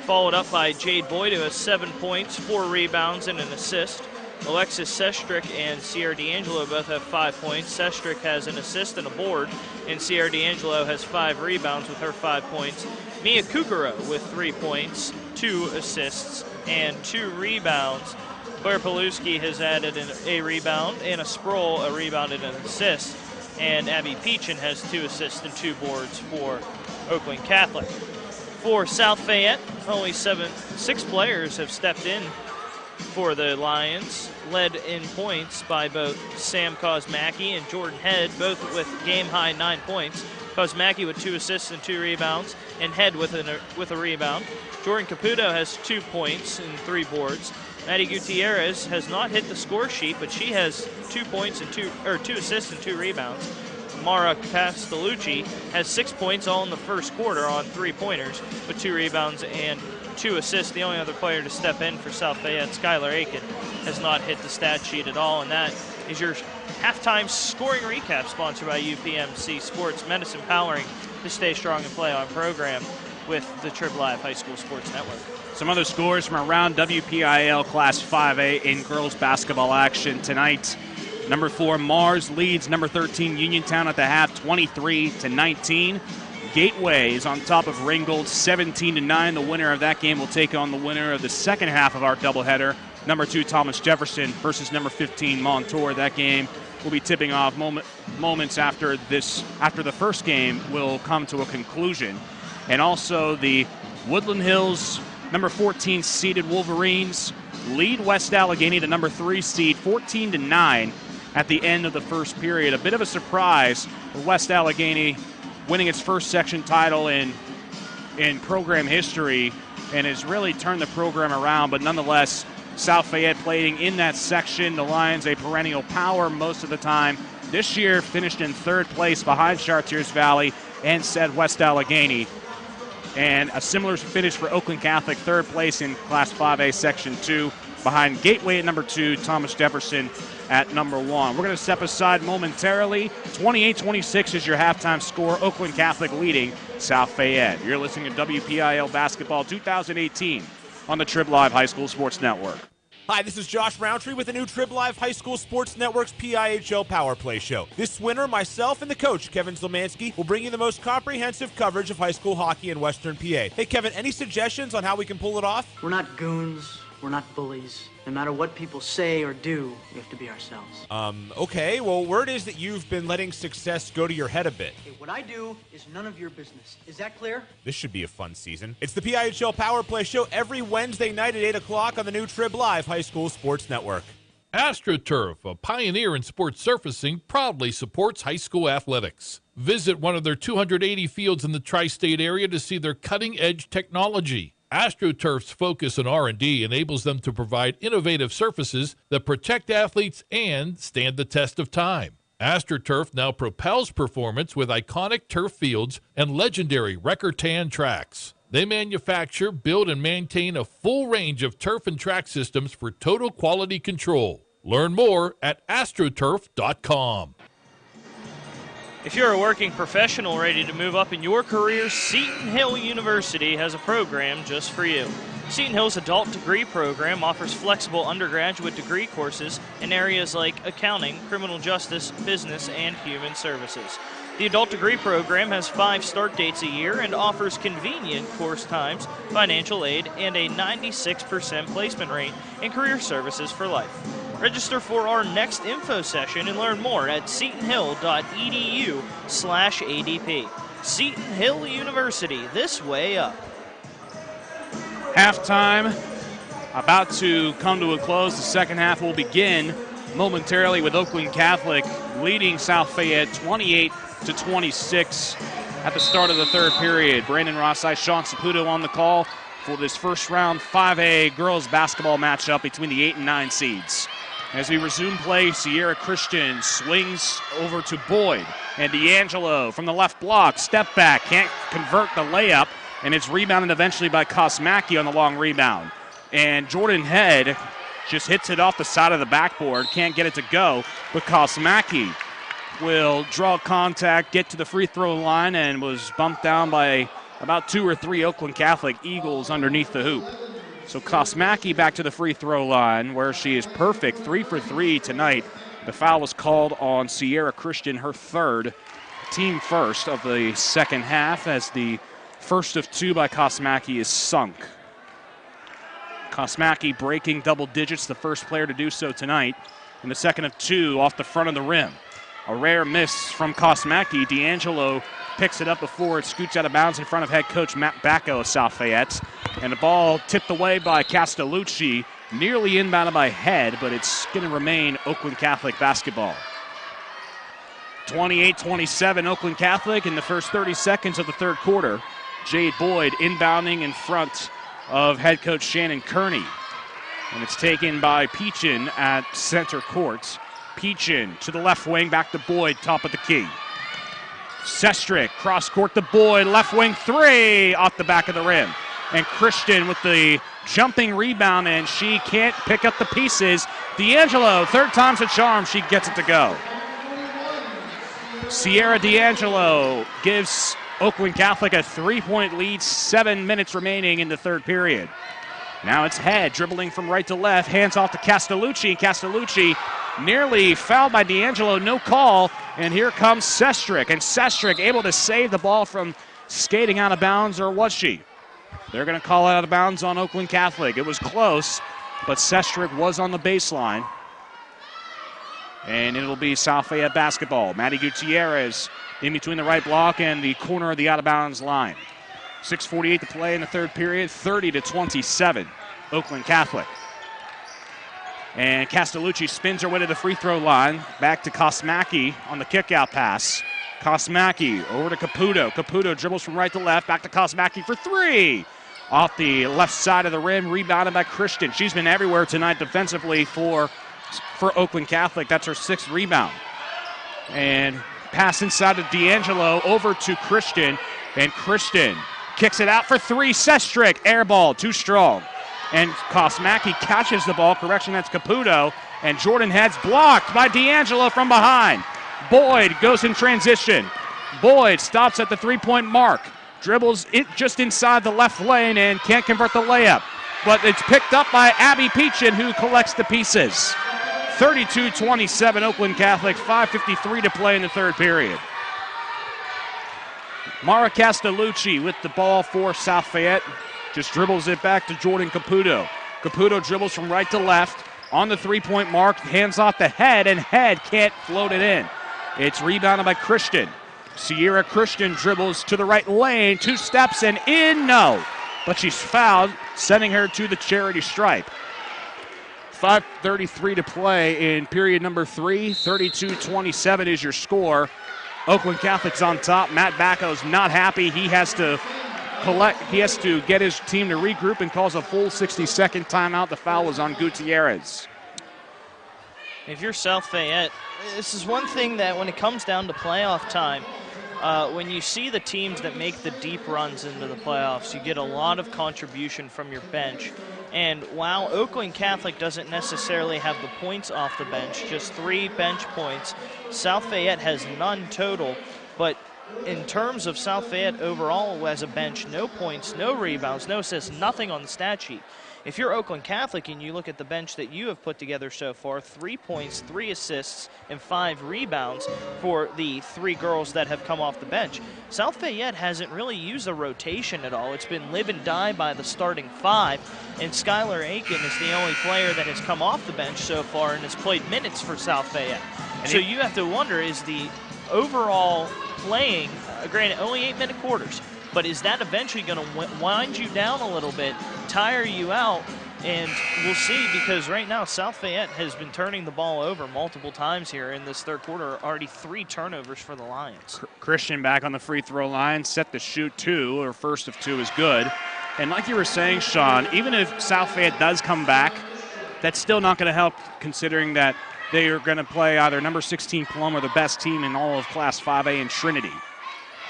Followed up by Jade Boyd, who has 7 points, 4 rebounds, and an assist. Alexis Sestrick and Sierra D'Angelo both have 5 points. Sestrick has an assist and a board, and Sierra D'Angelo has 5 rebounds with her 5 points. Mia Kugaro with 3 points, 2 assists, and 2 rebounds. Claire Paluski has added a rebound, and a Sproul a rebound and an assist. And Abby Peachin has 2 assists and 2 boards for Oakland Catholic. For South Fayette, only 6 players have stepped in for the Lions, led in points by both Sam Kosmacki and Jordan Head, both with game-high 9 points. Kosmacki with 2 assists and 2 rebounds, and Head with a rebound. Jordan Caputo has 2 points and 3 boards. Maddie Gutierrez has not hit the score sheet, but she has 2 points and 2 assists and 2 rebounds. Mara Castellucci has 6 points all in the first quarter on 3-pointers with 2 rebounds and 2 assists. The only other player to step in for South Fayette, Skylar Aiken, has not hit the stat sheet at all. And that is your halftime scoring recap, sponsored by UPMC Sports Medicine, powering the Stay Strong and Play On program with the Trib Live High School Sports Network. Some other scores from around WPIAL Class 5A in girls basketball action tonight. Number 4 Mars leads number 13 Uniontown at the half, 23-19. Gateway is on top of Ringgold, 17-9. The winner of that game will take on the winner of the second half of our doubleheader, number 2 Thomas Jefferson versus number 15 Montour. That game will be tipping off moments after the first game will come to a conclusion. And also the Woodland Hills number 14 seeded Wolverines lead West Allegheny, the number 3 seed, 14-9 at the end of the first period. A bit of a surprise for West Allegheny, winning its first section title in program history, and has really turned the program around. But nonetheless, South Fayette playing in that section. The Lions, a perennial power most of the time. This year finished in 3rd place behind Chartiers Valley and said West Allegheny. And a similar finish for Oakland Catholic, 3rd place in Class 5A Section 2, behind Gateway at number 2, Thomas Jefferson at number 1. We're going to step aside momentarily. 28-26 is your halftime score. Oakland Catholic leading South Fayette. You're listening to WPIAL Basketball 2018 on the Trib Live High School Sports Network. Hi, this is Josh Roundtree with the new Trib Live High School Sports Network's PIHL Power Play Show. This winter, myself and the coach, Kevin Zilmansky, will bring you the most comprehensive coverage of high school hockey in Western PA. Hey, Kevin, any suggestions on how we can pull it off? We're not goons. We're not bullies. No matter what people say or do, we have to be ourselves. Okay. Well, word is that you've been letting success go to your head a bit. Okay, what I do is none of your business. Is that clear? This should be a fun season. It's the PIHL Power Play Show every Wednesday night at 8 o'clock on the new Trib Live High School Sports Network. AstroTurf, a pioneer in sports surfacing, proudly supports high school athletics. Visit one of their 280 fields in the tri-state area to see their cutting-edge technology. AstroTurf's focus on R&D enables them to provide innovative surfaces that protect athletes and stand the test of time. AstroTurf now propels performance with iconic turf fields and legendary Record-Tan tracks. They manufacture, build, and maintain a full range of turf and track systems for total quality control. Learn more at astroturf.com. If you're a working professional ready to move up in your career, Seton Hill University has a program just for you. Seton Hill's adult degree program offers flexible undergraduate degree courses in areas like accounting, criminal justice, business, and human services. The adult degree program has 5 start dates a year and offers convenient course times, financial aid, and a 96% placement rate in career services for life. Register for our next info session and learn more at setonhill.edu/ADP. Seton Hill University, this way up. Halftime about to come to a close. The second half will begin momentarily with Oakland Catholic leading South Fayette 28-26 at the start of the third period. Brandon Rossi, Sean Saputo on the call for this first round 5A girls basketball matchup between the 8 and 9 seeds. As we resume play, Sierra Christian swings over to Boyd. And D'Angelo from the left block, step back, can't convert the layup, and it's rebounded eventually by Kosmacki on the long rebound. And Jordan Head just hits it off the side of the backboard, can't get it to go, but Kosmacki will draw contact, get to the free throw line, and was bumped down by about 2 or 3 Oakland Catholic Eagles underneath the hoop. So Kosmacki back to the free throw line where she is perfect, 3 for 3 tonight. The foul was called on Sierra Christian, her third, team first of the second half, as the first of 2 by Kosmacki is sunk. Kosmacki breaking double digits, the first player to do so tonight, and the second of 2 off the front of the rim. A rare miss from Kosmacki. D'Angelo picks it up before it scoots out of bounds in front of head coach Matt Bacco of South Fayette. And the ball tipped away by Castellucci, nearly inbounded by Head, but it's going to remain Oakland Catholic basketball. 28-27 Oakland Catholic in the first 30 seconds of the third quarter. Jade Boyd inbounding in front of head coach Shannon Kearney. And it's taken by Peachin at center court. Peachin to the left wing, back to Boyd, top of the key. Sestrick, cross court to Boyd, left wing three, off the back of the rim. And Christian with the jumping rebound, and she can't pick up the pieces. D'Angelo, third time's a charm, she gets it to go. Sierra D'Angelo gives Oakland Catholic a 3-point lead, 7 minutes remaining in the third period. Now it's Head dribbling from right to left, hands off to Castellucci. Castellucci nearly fouled by D'Angelo, no call. And here comes Sestrick, and Sestrick able to save the ball from skating out of bounds, or was she? They're going to call it out of bounds on Oakland Catholic. It was close, but Sestrick was on the baseline. And it'll be South Fayette basketball. Maddie Gutierrez in between the right block and the corner of the out-of-bounds line. 6:48 to play in the third period, 30-27, Oakland Catholic. And Castellucci spins her way to the free throw line. Back to Kosmacki on the kickout pass. Kosmacki over to Caputo. Caputo dribbles from right to left. Back to Kosmacki for three. Off the left side of the rim, rebounded by Christian. She's been everywhere tonight defensively for Oakland Catholic. That's her 6th rebound. And pass inside to D'Angelo over to Christian. And Christian kicks it out for three. Sestrick, air ball, too strong. And Kosmacki catches the ball. Correction, that's Caputo. And Jordan Head's blocked by D'Angelo from behind. Boyd goes in transition. Boyd stops at the three-point mark. Dribbles it just inside the left lane and can't convert the layup. But it's picked up by Abby Peachin, who collects the pieces. 32-27, Oakland Catholic, 5:53 to play in the third period. Mara Castellucci with the ball for South Fayette. Just dribbles it back to Jordan Caputo. Caputo dribbles from right to left on the three-point mark, hands off the Head, and Head can't float it in. It's rebounded by Christian. Sierra Christian dribbles to the right lane, 2 steps and in, no. But she's fouled, sending her to the charity stripe. 5:33 to play in period number 3. 32-27 is your score. Oakland Catholic's on top. Matt Bacco's not happy. He has to get his team to regroup and calls a full 60-second timeout. The foul was on Gutierrez. If you're South Fayette, this is one thing that when it comes down to playoff time, when you see the teams that make the deep runs into the playoffs, you get a lot of contribution from your bench. And while Oakland Catholic doesn't necessarily have the points off the bench, just 3 bench points, South Fayette has none total. But in terms of South Fayette overall as a bench, no points, no rebounds, no assists, nothing on the stat sheet. If you're Oakland Catholic and you look at the bench that you have put together so far, 3 points, 3 assists, and 5 rebounds for the 3 girls that have come off the bench. South Fayette hasn't really used a rotation at all. It's been live and die by the starting 5, and Skylar Aiken is the only player that has come off the bench so far and has played minutes for South Fayette. And so you have to wonder, is the overall playing, granted only 8-minute quarters, but is that eventually going to wind you down a little bit, tire you out? And we'll see, because right now South Fayette has been turning the ball over multiple times here in this third quarter. Already 3 turnovers for the Lions. Christian back on the free throw line, set to shoot 2, or first of 2 is good. And like you were saying, Sean, even if South Fayette does come back, that's still not going to help, considering that they are going to play either number 16 Plum or the best team in all of Class 5A in Trinity.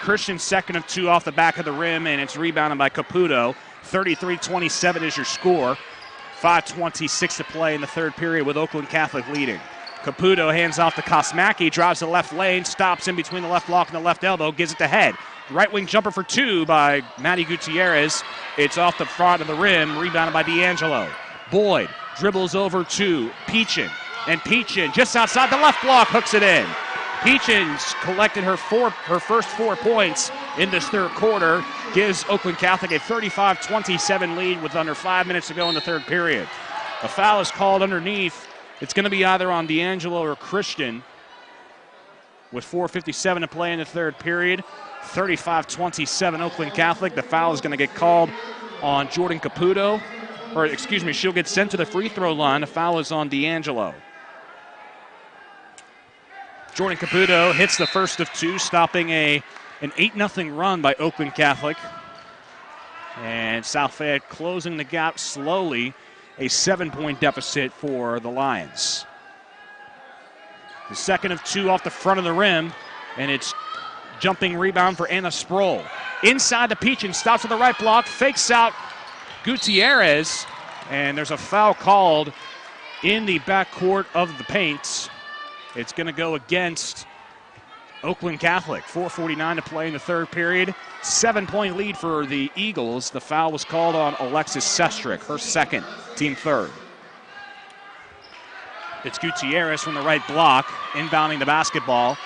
Christian second of 2 off the back of the rim, and it's rebounded by Caputo. 33-27 is your score. 5:26 to play in the third period with Oakland Catholic leading. Caputo hands off to Kosmacki, drives to the left lane, stops in between the left block and the left elbow, gives it to Head. Right wing jumper for 2 by Maddie Gutierrez. It's off the front of the rim, rebounded by D'Angelo. Boyd dribbles over to Peachin, and Peachin just outside the left block hooks it in. Peachin's collected her first 4 points in this third quarter, gives Oakland Catholic a 35-27 lead with under 5 minutes to go in the third period. A foul is called underneath. It's going to be either on D'Angelo or Christian with 4:57 to play in the third period. 35-27 Oakland Catholic. The foul is going to get called on Jordan Caputo. Or, excuse me, she'll get sent to the free throw line. The foul is on D'Angelo. Jordan Caputo hits the first of 2, stopping an 8-0 run by Oakland Catholic. And South Fayette closing the gap slowly, a 7-point deficit for the Lions. The second of 2 off the front of the rim, and it's Jumping rebound for Anna Sproul. Inside to Peachin, stops with the right block, fakes out Gutierrez, and there's a foul called in the backcourt of the paint. It's going to go against Oakland Catholic. 4:49 to play in the third period. 7-point lead for the Eagles. The foul was called on Alexis Sestrick, her second, team third. It's Gutierrez from the right block, inbounding the basketball.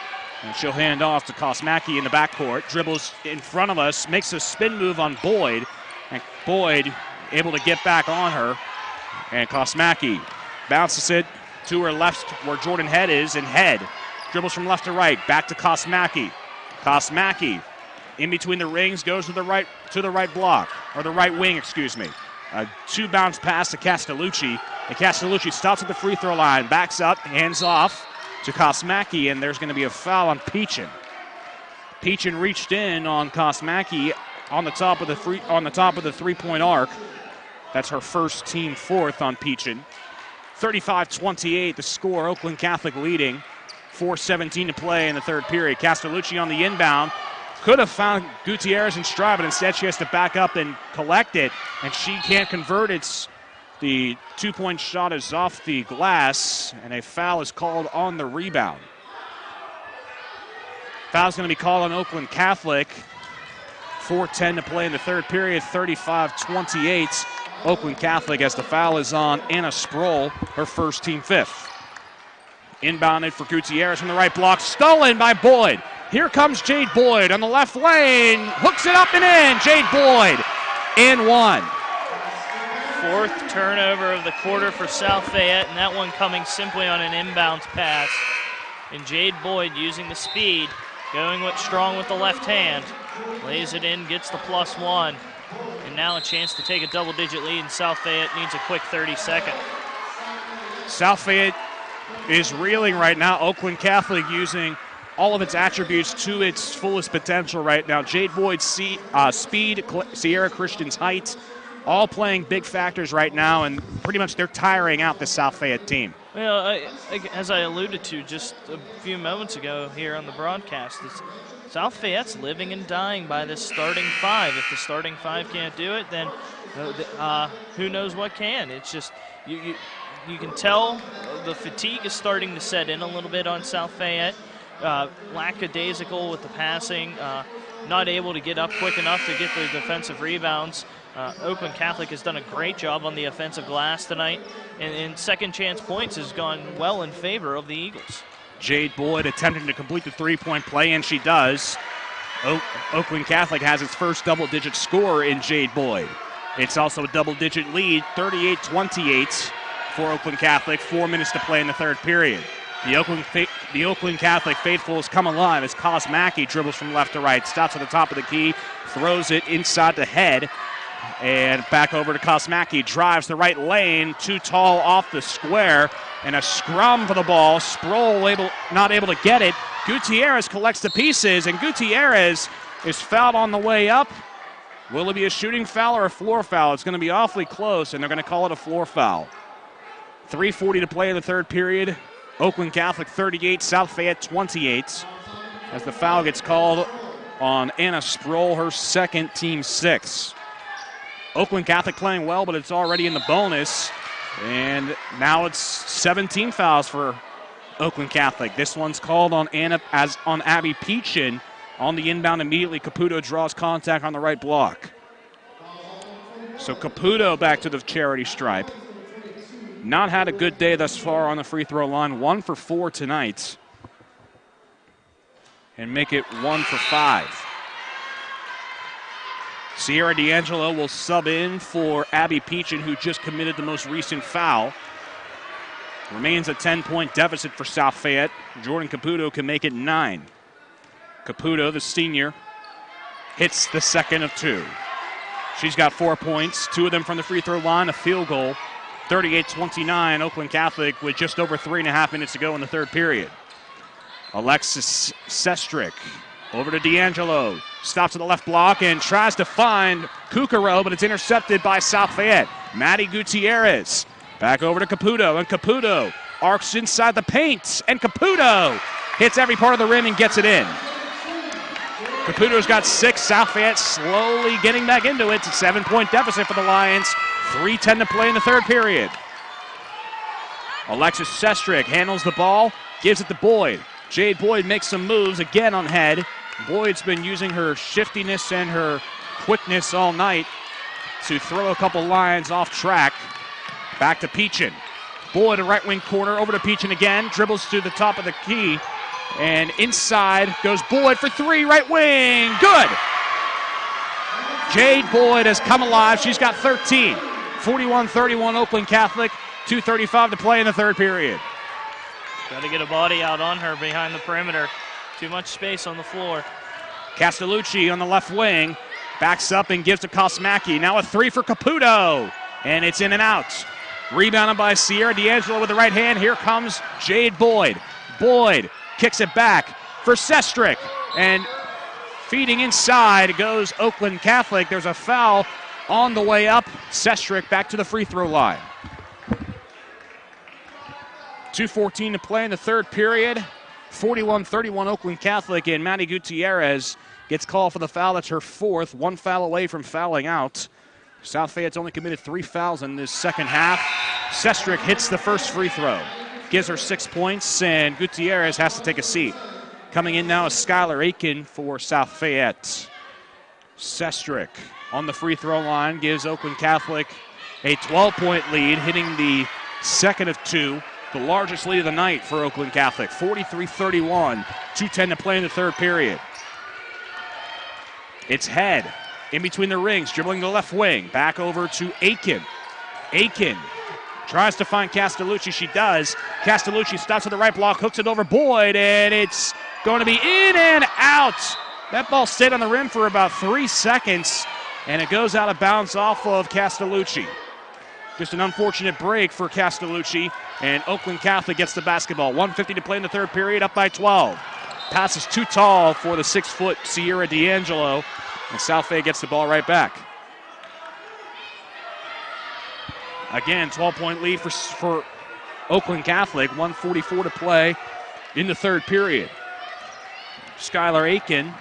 And she'll hand off to Kosmacki in the backcourt. Dribbles in front of us, makes a spin move on Boyd. And Boyd able to get back on her. And Kosmacki bounces it to her left where Jordan Head is, and Head dribbles from left to right. Back to Kosmacki. Kosmacki in between the rings, goes to the right block, or the right wing, excuse me. A two-bounce pass to Castellucci. And Castellucci stops at the free throw line, backs up, hands off to Kosmacki, and there's going to be a foul on Peachin. Peachin reached in on Kosmacki on the top of the three-point arc. That's her first, team fourth on Peachin. 35-28 the score, Oakland Catholic leading. 4:17 to play in the third period. Castellucci on the inbound. Could have found Gutierrez in stride, but instead she has to back up and collect it, and she can't convert it. The two-point shot is off the glass, and a foul is called on the rebound. Foul's going to be called on Oakland Catholic. 4:10 to play in the third period, 35-28. Oakland Catholic, as the foul is on Anna Sproul, her first, team fifth. Inbounded for Gutierrez from the right block, stolen by Boyd. Here comes Jade Boyd on the left lane, hooks it up and in. Jade Boyd, and one. Fourth turnover of the quarter for South Fayette, and that one coming simply on an inbounds pass. And Jade Boyd using the speed, going strong with the left hand, lays it in, gets the +1, and now a chance to take a double-digit lead, and South Fayette needs a quick 30-second. South Fayette is reeling right now. Oakland Catholic using all of its attributes to its fullest potential right now. Jade Boyd's speed, Sierra Christian's height, all playing big factors right now, and pretty much they're tiring out the South Fayette team. Well, as I alluded to just a few moments ago here on the broadcast, South Fayette's living and dying by this starting five. If the starting five can't do it, then who knows what can. It's just you can tell the fatigue is starting to set in a little bit on South Fayette. Lackadaisical with the passing, not able to get up quick enough to get the defensive rebounds. Oakland Catholic has done a great job on the offensive glass tonight, and second chance points has gone well in favor of the Eagles. Jade Boyd attempting to complete the three-point play, and she does. Oakland Catholic has its first double-digit score in Jade Boyd. It's also a double-digit lead, 38-28 for Oakland Catholic. 4 minutes to play in the third period. The Oakland Catholic faithfuls come alive as Kosmacki dribbles from left to right, stops at the top of the key, throws it inside the head, and back over to Kosmacki, drives the right lane, too tall off the square, and a scrum for the ball. Sproul not able to get it. Gutierrez collects the pieces, and Gutierrez is fouled on the way up. Will it be a shooting foul or a floor foul? It's going to be awfully close, and they're going to call it a floor foul. 3:40 to play in the third period. Oakland Catholic 38, South Fayette 28. As the foul gets called on Anna Sproul, her second, team 6. Oakland Catholic playing well, but it's already in the bonus. And now it's 17 fouls for Oakland Catholic. This one's called on Abby Peachin on the inbound immediately. Caputo draws contact on the right block. So Caputo back to the charity stripe. Not had a good day thus far on the free throw line. 1 for 4 tonight. And make it 1 for 5. Sierra D'Angelo will sub in for Abby Peachin, who just committed the most recent foul. Remains a 10-point deficit for South Fayette. Jordan Caputo can make it 9. Caputo, the senior, hits the second of 2. She's got 4 points, 2 of them from the free throw line, a field goal. 38-29, Oakland Catholic with just over 3.5 minutes to go in the third period. Alexis Sestrick over to D'Angelo. Stops at the left block and tries to find Kukaro, but it's intercepted by South Fayette. Maddie Gutierrez back over to Caputo, and Caputo arcs inside the paint, and Caputo hits every part of the rim and gets it in. Caputo's got 6. South Fayette slowly getting back into it. It's a 7-point deficit for the Lions. 3:10 to play in the third period. Alexis Sestrick handles the ball, gives it to Boyd. Jade Boyd makes some moves again on head. Boyd's been using her shiftiness and her quickness all night to throw a couple Lions off track. Back to Peachin. Boyd, a right wing corner, over to Peachin again. Dribbles to the top of the key. And inside goes Boyd for 3, right wing. Good. Jade Boyd has come alive. She's got 13. 41-31 Oakland Catholic. 2:35 to play in the third period. Got to get a body out on her behind the perimeter. Too much space on the floor. Castellucci on the left wing. Backs up and gives to Kosmacki. Now a 3 for Caputo. And it's in and out. Rebounded by Sierra D'Angelo with the right hand. Here comes Jade Boyd. Boyd kicks it back for Sestrick. And feeding inside goes Oakland Catholic. There's a foul on the way up. Sestrick back to the free throw line. 2:14 to play in the third period. 41-31 Oakland Catholic, and Maddie Gutierrez gets called for the foul. That's her 4th. 1 foul away from fouling out. South Fayette's only committed 3 fouls in this second half. Sestrick hits the first free throw. Gives her 6 points, and Gutierrez has to take a seat. Coming in now is Skylar Aiken for South Fayette. Sestrick on the free throw line gives Oakland Catholic a 12-point lead, hitting the second of 2. The largest lead of the night for Oakland Catholic, 43-31, 2:10 to play in the third period. It's Head in between the rings, dribbling the left wing, back over to Aiken. Aiken tries to find Castellucci, she does. Castellucci stops at the right block, hooks it over Boyd, and it's going to be in and out. That ball stayed on the rim for about 3 seconds, and it goes out of bounds off of Castellucci. Just an unfortunate break for Castellucci, and Oakland Catholic gets the basketball. 1:50 to play in the third period, up by 12. Pass is too tall for the 6-foot Sierra D'Angelo, and South Fayette gets the ball right back. Again, 12-point lead for Oakland Catholic, 1:44 to play in the third period. Skylar Aiken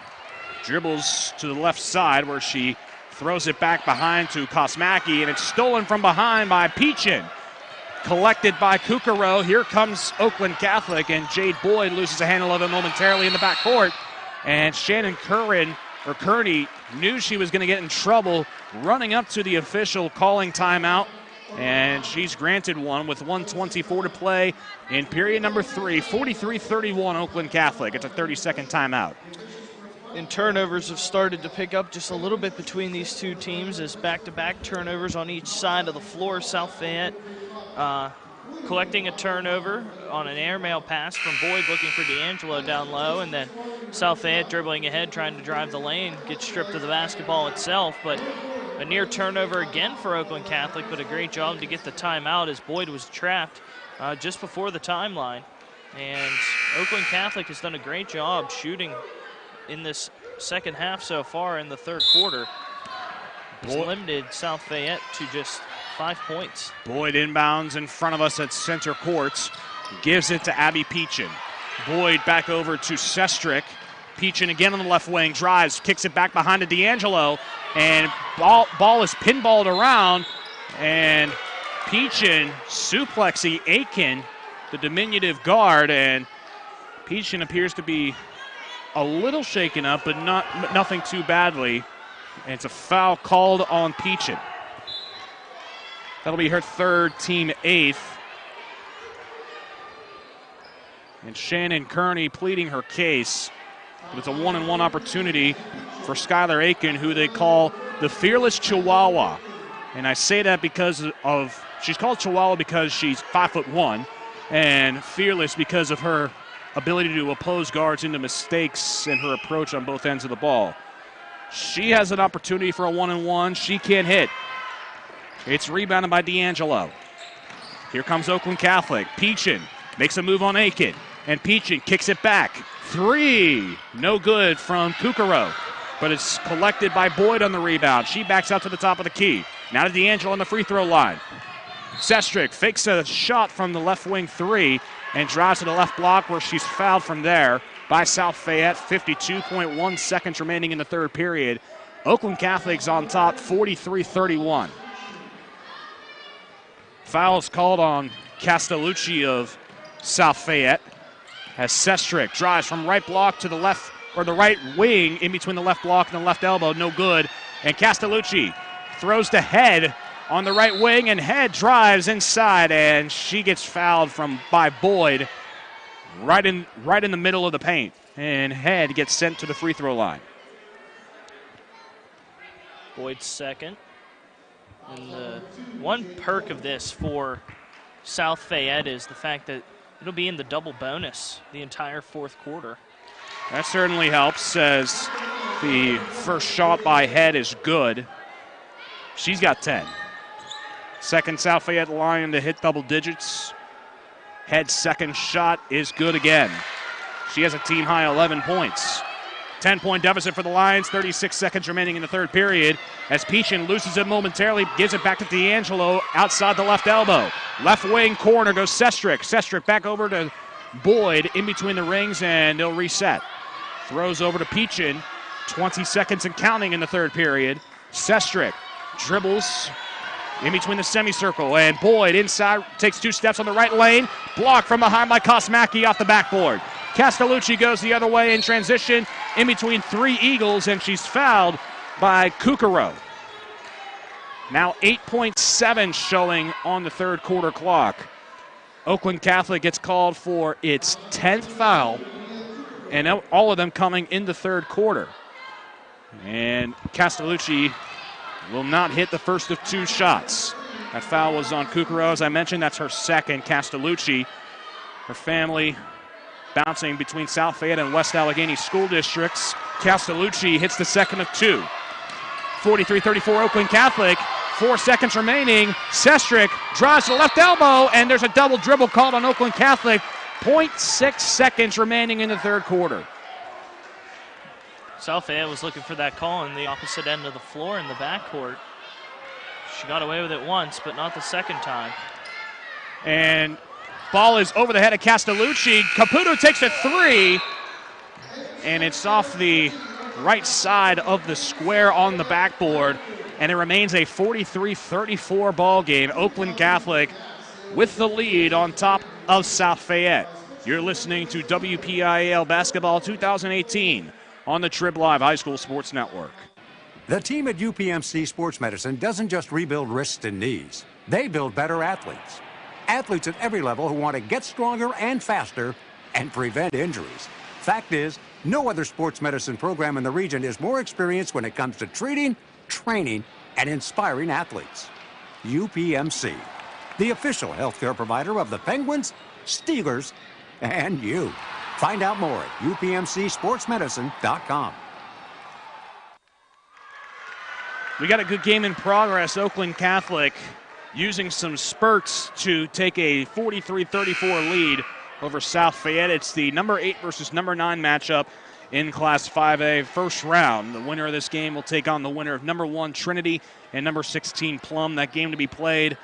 dribbles to the left side where she throws it back behind to Kosmacki, and it's stolen from behind by Peachin. Collected by Kukaro. Here comes Oakland Catholic, and Jade Boyd loses a handle of it momentarily in the backcourt. And Shannon Kearney knew she was going to get in trouble, running up to the official calling timeout, and she's granted one with 1:24 to play in period number 3. 43-31 Oakland Catholic. It's a 30-second timeout. And turnovers have started to pick up just a little bit between these two teams as back-to-back turnovers on each side of the floor. South Fayette collecting a turnover on an airmail pass from Boyd looking for D'Angelo down low, and then South Fayette dribbling ahead trying to drive the lane, gets stripped of the basketball itself, but a near turnover again for Oakland Catholic, but a great job to get the timeout as Boyd was trapped just before the timeline. And Oakland Catholic has done a great job shooting in this second half so far in the third quarter. It's limited South Fayette to just 5 points. Boyd inbounds in front of us at center court. Gives it to Abby Peachin. Boyd back over to Sestrick. Peachin again on the left wing, drives, kicks it back behind to D'Angelo, and ball is pinballed around, and Peachin suplexing Aiken, the diminutive guard, and Peachin appears to be a little shaken up, but nothing too badly. And it's a foul called on Peachin. That'll be her third, team 8th. And Shannon Kearney pleading her case. But it's a 1-on-1 opportunity for Skylar Aiken, who they call the Fearless Chihuahua. And I say that because she's called Chihuahua because she's 5'1", and fearless because of her ability to oppose guards into mistakes and her approach on both ends of the ball. She has an opportunity for a 1-on-1. She can't hit. It's rebounded by D'Angelo. Here comes Oakland Catholic. Peachin makes a move on Aiken, and Peachin kicks it back. 3, no good from Kukaro, but it's collected by Boyd on the rebound. She backs out to the top of the key. Now to D'Angelo on the free throw line. Sestrick fakes a shot from the left wing 3 and drives to the left block where she's fouled from there by South Fayette. 52.1 seconds remaining in the third period. Oakland Catholic's on top, 43-31. Foul is called on Castellucci of South Fayette as Sestrick drives from right block to the left, or the right wing, in between the left block and the left elbow, no good. And Castellucci throws to Head on the right wing, and Head drives inside, and she gets fouled by Boyd right in the middle of the paint. And Head gets sent to the free throw line. Boyd's second. And the one perk of this for South Fayette is the fact that it'll be in the double bonus the entire fourth quarter. That certainly helps, as the first shot by Head is good. She's got 10. Second South Fayette Lion to hit double digits. Head's second shot is good again. She has a team-high 11 points. 10-point deficit for the Lions, 36 seconds remaining in the third period, as Peachin loses it momentarily, gives it back to D'Angelo outside the left elbow. Left wing corner goes Sestrick. Sestrick back over to Boyd in between the rings, and they'll reset. Throws over to Peachin. 20 seconds and counting in the third period. Sestrick dribbles in between the semicircle, and Boyd inside takes 2 steps on the right lane. Blocked from behind by Kosmacki off the backboard. Castellucci goes the other way in transition in between 3 Eagles, and she's fouled by Kukaro. Now 8.7 showing on the third quarter clock. Oakland Catholic gets called for its 10th foul, and all of them coming in the third quarter. And Castellucci will not hit the first of 2 shots. That foul was on Kukaro, as I mentioned. That's her second. Castellucci, her family bouncing between South Fayette and West Allegheny school districts. Castellucci hits the second of 2. 43-34 Oakland Catholic. 4 seconds remaining. Sestrick drives to the left elbow, and there's a double dribble called on Oakland Catholic. 0.6 seconds remaining in the third quarter. South Fayette was looking for that call on the opposite end of the floor in the backcourt. She got away with it once, but not the second time. And ball is over the head of Castellucci. Caputo takes a 3, and it's off the right side of the square on the backboard, and it remains a 43-34 ball game. Oakland Catholic with the lead on top of South Fayette. You're listening to WPIAL Basketball 2018 on the Trib Live High School Sports Network. The team at UPMC Sports Medicine doesn't just rebuild wrists and knees. They build better athletes. Athletes at every level who want to get stronger and faster and prevent injuries. Fact is, no other sports medicine program in the region is more experienced when it comes to treating, training, and inspiring athletes. UPMC, the official healthcare provider of the Penguins, Steelers, and you. Find out more at upmcsportsmedicine.com. We got a good game in progress. Oakland Catholic using some spurts to take a 43-34 lead over South Fayette. It's the number 8 versus number 9 matchup in Class 5A first round. The winner of this game will take on the winner of number 1 Trinity and number 16 Plum. That game to be played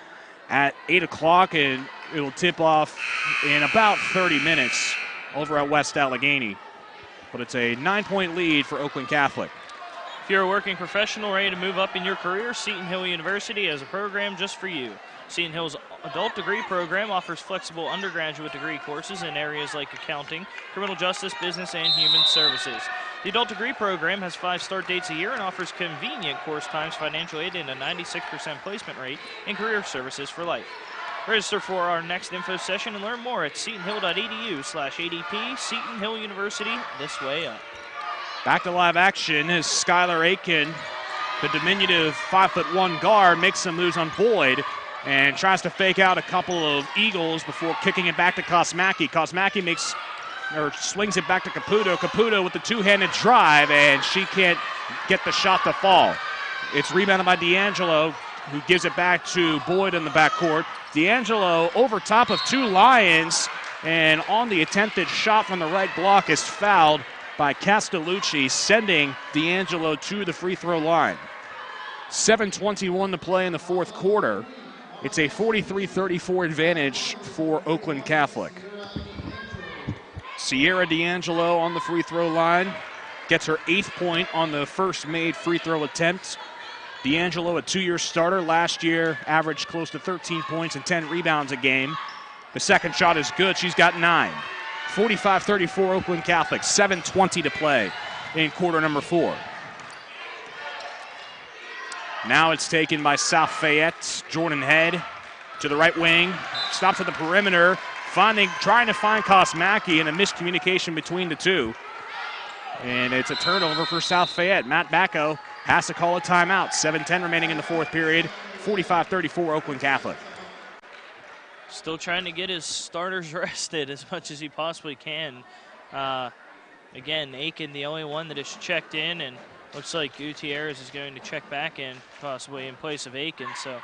at 8 o'clock, and it'll tip off in about 30 minutes over at West Allegheny. But it's a 9-point lead for Oakland Catholic. If you're a working professional ready to move up in your career, Seton Hill University has a program just for you. Seton Hill's adult degree program offers flexible undergraduate degree courses in areas like accounting, criminal justice, business, and human services. The adult degree program has 5 start dates a year and offers convenient course times, financial aid, and a 96% placement rate in career services for life. Register for our next info session and learn more at setonhill.edu/ADP. Seton Hill University, this way up. Back to live action as Skylar Aiken, the diminutive 5'1" guard, makes some moves on Boyd and tries to fake out a couple of Eagles before kicking it back to Kosmacki. Kosmacki swings it back to Caputo. Caputo with the 2-handed drive, and she can't get the shot to fall. It's rebounded by D'Angelo, who gives it back to Boyd in the backcourt. D'Angelo over top of 2 Lions, and on the attempted shot from the right block is fouled by Castellucci, sending D'Angelo to the free throw line. 7:21 to play in the fourth quarter. It's a 43-34 advantage for Oakland Catholic. Sierra D'Angelo on the free throw line. Gets her 8th point on the first made free throw attempt. D'Angelo, a 2-year starter. Last year, averaged close to 13 points and 10 rebounds a game. The second shot is good. She's got 9. 45-34 Oakland Catholic. 7:20 to play in quarter number 4. Now it's taken by South Fayette. Jordan Head to the right wing. Stops at the perimeter. Trying to find Kosmacki, and a miscommunication between the two. And it's a turnover for South Fayette. Matt Bacco has to call a timeout. 7:10 remaining in the fourth period. 45-34 Oakland Catholic. Still trying to get his starters rested as much as he possibly can. Again, Aiken the only one that has checked in, and looks like Gutierrez is going to check back in, possibly in place of Aiken. So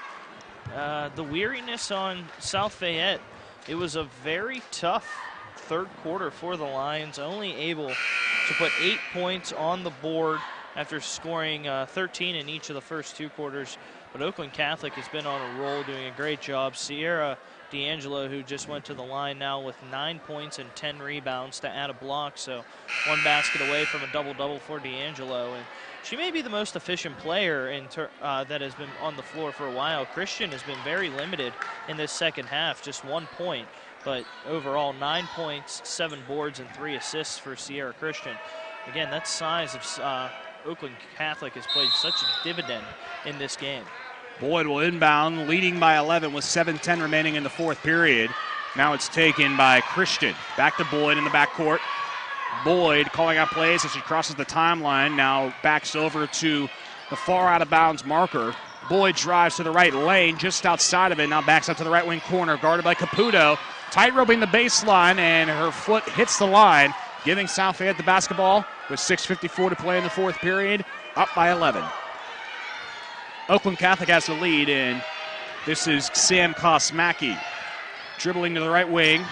the weariness on South Fayette, it was a very tough third quarter for the Lions, only able to put 8 points on the board after scoring 13 in each of the first 2 quarters. But Oakland Catholic has been on a roll, doing a great job. Sierra D'Angelo, who just went to the line now with 9 points and 10 rebounds to add a block, so 1 basket away from a double-double for D'Angelo. And she may be the most efficient player that has been on the floor for a while. Christian has been very limited in this second half, just 1 point. But overall, 9 points, 7 boards, and 3 assists for Sierra Christian. Again, that size of Oakland Catholic has played such a dividend in this game. Boyd will inbound, leading by 11 with 7:10 remaining in the fourth period. Now it's taken by Christian. Back to Boyd in the backcourt. Boyd calling out plays as she crosses the timeline. Now backs over to the far out of bounds marker. Boyd drives to the right lane, just outside of it. Now backs up to the right wing corner, guarded by Caputo. Tight-roping the baseline, and her foot hits the line, giving South Fayette the basketball with 6:54 to play in the fourth period, up by 11. Oakland Catholic has the lead, and this is Sam Kosmacki dribbling to the right wing,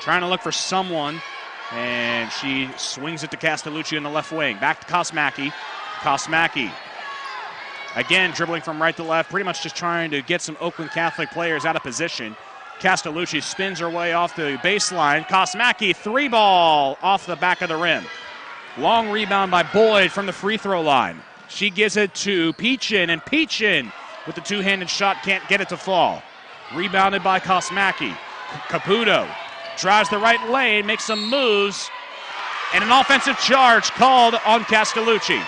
trying to look for someone, and she swings it to Castellucci in the left wing. Back to Kosmacki. Kosmacki again dribbling from right to left, pretty much just trying to get some Oakland Catholic players out of position. Castellucci spins her way off the baseline. Kosmacki, 3-ball off the back of the rim. Long rebound by Boyd from the free throw line. She gives it to Peachin, and Peachin with the two-handed shot can't get it to fall. Rebounded by Kosmacki. Caputo drives the right lane, makes some moves, and an offensive charge called on Castellucci.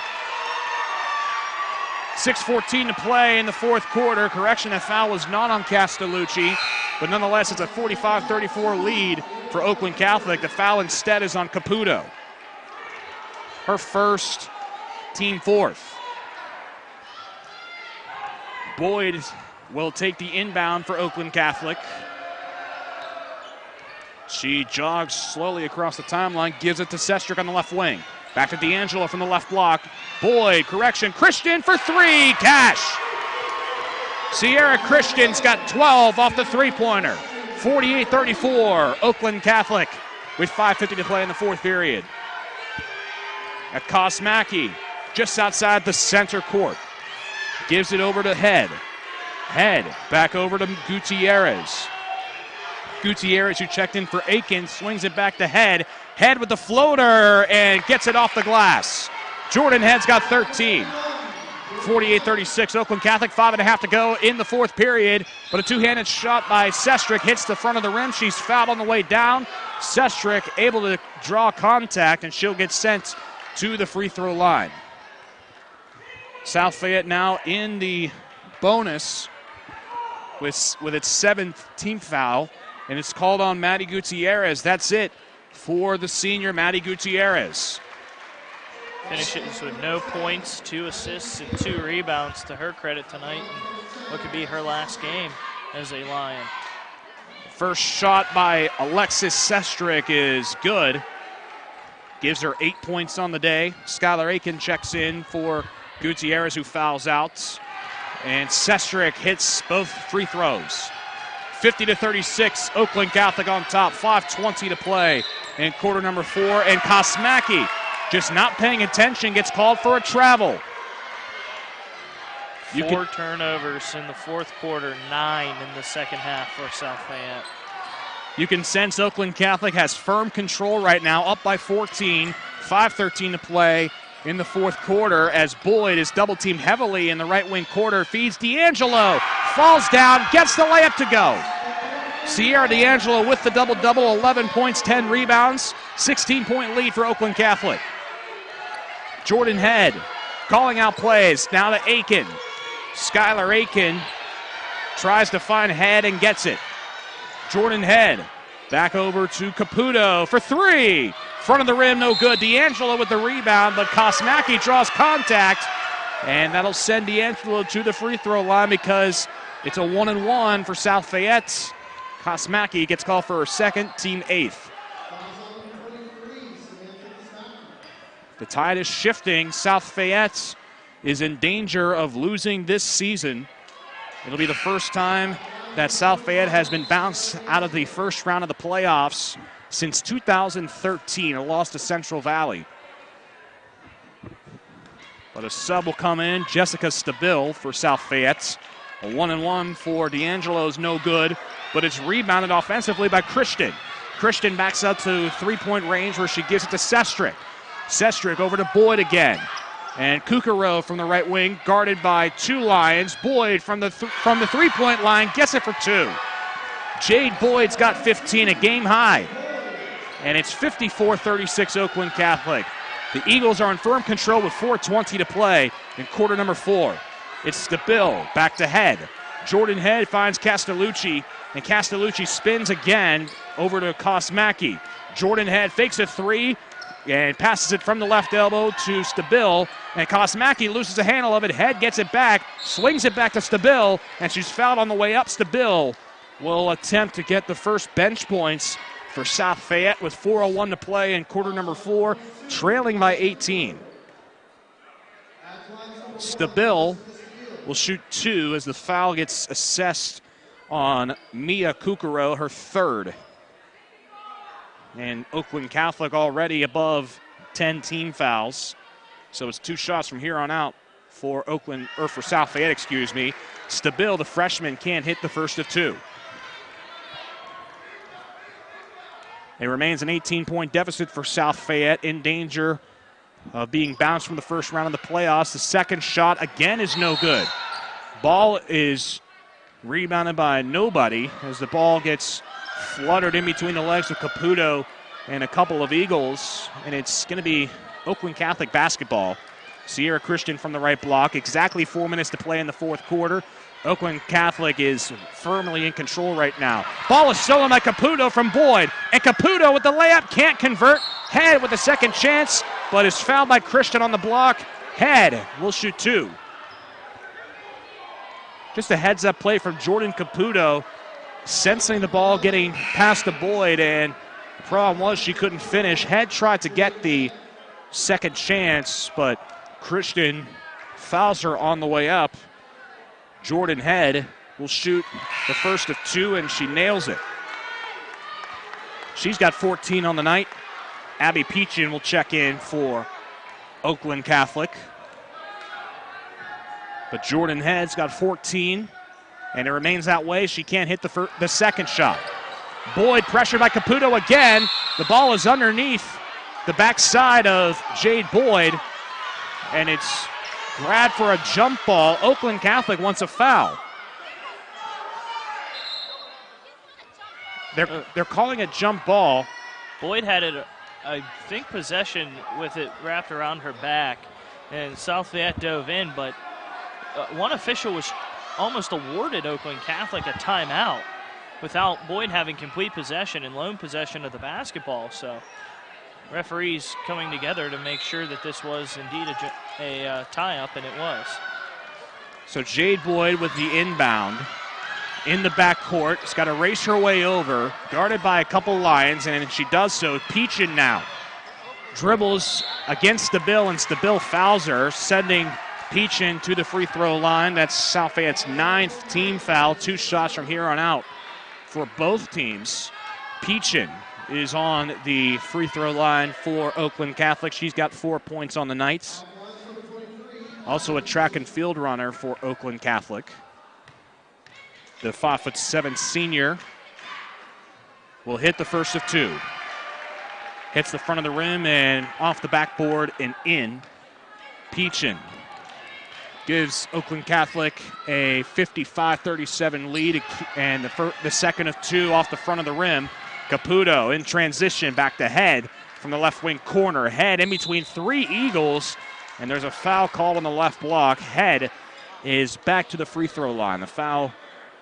6:14 to play in the fourth quarter. Correction, that foul was not on Castellucci, but nonetheless, it's a 45-34 lead for Oakland Catholic. The foul instead is on Caputo. Her first, team fourth. Boyd will take the inbound for Oakland Catholic. She jogs slowly across the timeline, gives it to Sestrick on the left wing. Back to D'Angelo from the left block. Boyd, correction, Christian for 3, cash. Sierra Christian's got 12 off the three-pointer. 48-34, Oakland Catholic with 5:50 to play in the fourth period. At Kosmacki, just outside the center court. Gives it over to Head. Head back over to Gutierrez. Gutierrez, who checked in for Aiken, swings it back to Head. Head with the floater and gets it off the glass. Jordan Head's got 13. 48-36, Oakland Catholic, 5.5 to go in the fourth period. But a two-handed shot by Sestrick hits the front of the rim. She's fouled on the way down. Sestrick able to draw contact, and she'll get sent to the free throw line. South Fayette now in the bonus with its 7th team foul, and it's called on Maddie Gutierrez. That's it for the senior Maddie Gutierrez. Finishes with no points, 2 assists, and 2 rebounds to her credit tonight, and what could be her last game as a Lion. First shot by Alexis Sestrick is good. Gives her 8 points on the day. Skylar Aiken checks in for Gutierrez, who fouls out. And Sestrick hits both free throws. 50-36, Oakland Catholic on top. 5:20 to play in quarter number 4. And Kosmacki, just not paying attention, gets called for a travel. 4 turnovers in the fourth quarter, 9 in the second half for South Fayette. You can sense Oakland Catholic has firm control right now, up by 14, 5:13 to play in the fourth quarter as Boyd is double-teamed heavily in the right wing quarter, feeds D'Angelo, falls down, gets the layup to go. Sierra D'Angelo with the double-double, 11 points, 10 rebounds, 16-point lead for Oakland Catholic. Jordan Head calling out plays, now to Aiken. Skylar Aiken tries to find Head and gets it. Jordan Head back over to Caputo for three. Front of the rim, no good. D'Angelo with the rebound, but Kosmacki draws contact, and that'll send D'Angelo to the free throw line because it's a 1-and-1 for South Fayette. Kosmacki gets called for her second, team eighth. The tide is shifting. South Fayette is in danger of losing this season. It'll be the first time that South Fayette has been bounced out of the first round of the playoffs since 2013, a loss to Central Valley. But a sub will come in, Jessica Stabil for South Fayette. A 1-and-1 for D'Angelo's no good, but it's rebounded offensively by Christian. Christian backs up to three-point range where she gives it to Sestrick. Sestrick over to Boyd again. And Kukaro from the right wing, guarded by two Lions. Boyd from the three-point line gets it for two. Jade Boyd's got 15, a game high. And it's 54-36 Oakland Catholic. The Eagles are in firm control with 4:20 to play in quarter number 4. It's Stabil, back to Head. Jordan Head finds Castellucci, and Castellucci spins again over to Kosmacki. Jordan Head fakes a three and passes it from the left elbow to Stabil, and Kosmacki loses the handle of it. Head gets it back, swings it back to Stabil, and she's fouled on the way up. Stabil will attempt to get the first bench points for South Fayette with 4:01 to play in quarter number 4, trailing by 18. Stabil will shoot two as the foul gets assessed on Mia Kukaro, her third. And Oakland Catholic already above 10 team fouls. So it's two shots from here on out for South Fayette, Stabil, the freshman, can't hit the first of two. It remains an 18-point deficit for South Fayette, in danger of being bounced from the first round of the playoffs. The second shot again is no good. Ball is rebounded by nobody as the ball gets fluttered in between the legs of Caputo and a couple of Eagles, and it's going to be Oakland Catholic basketball. Sierra Christian from the right block. Exactly 4 minutes to play in the fourth quarter. Oakland Catholic is firmly in control right now. Ball is stolen by Caputo from Boyd, and Caputo with the layup can't convert. Head with a second chance, but is fouled by Christian on the block. Head will shoot two. Just a heads-up play from Jordan Caputo, sensing the ball getting past the Boyd, and the problem was she couldn't finish. Head tried to get the second chance, but Christian fouls her on the way up. Jordan Head will shoot the first of two, and she nails it. She's got 14 on the night. Abby Peachin will check in for Oakland Catholic. But Jordan Head's got 14, and it remains that way. She can't hit the second shot. Boyd pressured by Caputo again. The ball is underneath the backside of Jade Boyd, and it's grabbed for a jump ball. Oakland Catholic wants a foul. They're calling a jump ball. Boyd had it, I think, possession with it wrapped around her back, and South Fayette dove in, but one official was almost awarded Oakland Catholic a timeout without Boyd having complete possession and lone possession of the basketball. So referees coming together to make sure that this was indeed a tie-up, and it was. So Jade Boyd with the inbound in the backcourt. She's got to race her way over, guarded by a couple Lions, and she does so. Peachin now dribbles against Stabil, and Stabil fouls her, sending Peachin to the free throw line. That's South Fayette's 9th team foul. 2 shots from here on out for both teams. Peachin is on the free throw line for Oakland Catholic. She's got 4 points on the night. Also a track and field runner for Oakland Catholic. The 5'7" senior will hit the first of two. Hits the front of the rim and off the backboard and in. Peachin gives Oakland Catholic a 55-37 lead, and the second of two off the front of the rim. Caputo in transition back to Head from the left wing corner. Head in between three Eagles, and there's a foul called on the left block. Head is back to the free throw line. The foul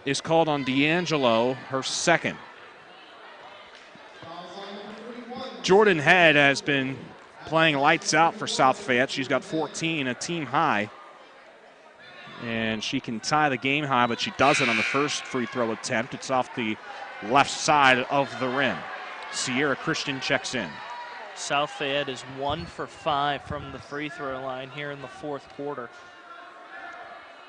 is called on D'Angelo, her second. Jordan Head has been playing lights out for South Fayette. She's got 14, a team high. And she can tie the game high, but she doesn't on the first free throw attempt. It's off the left side of the rim. Sierra Christian checks in. South Fayette is 1 for 5 from the free throw line here in the fourth quarter.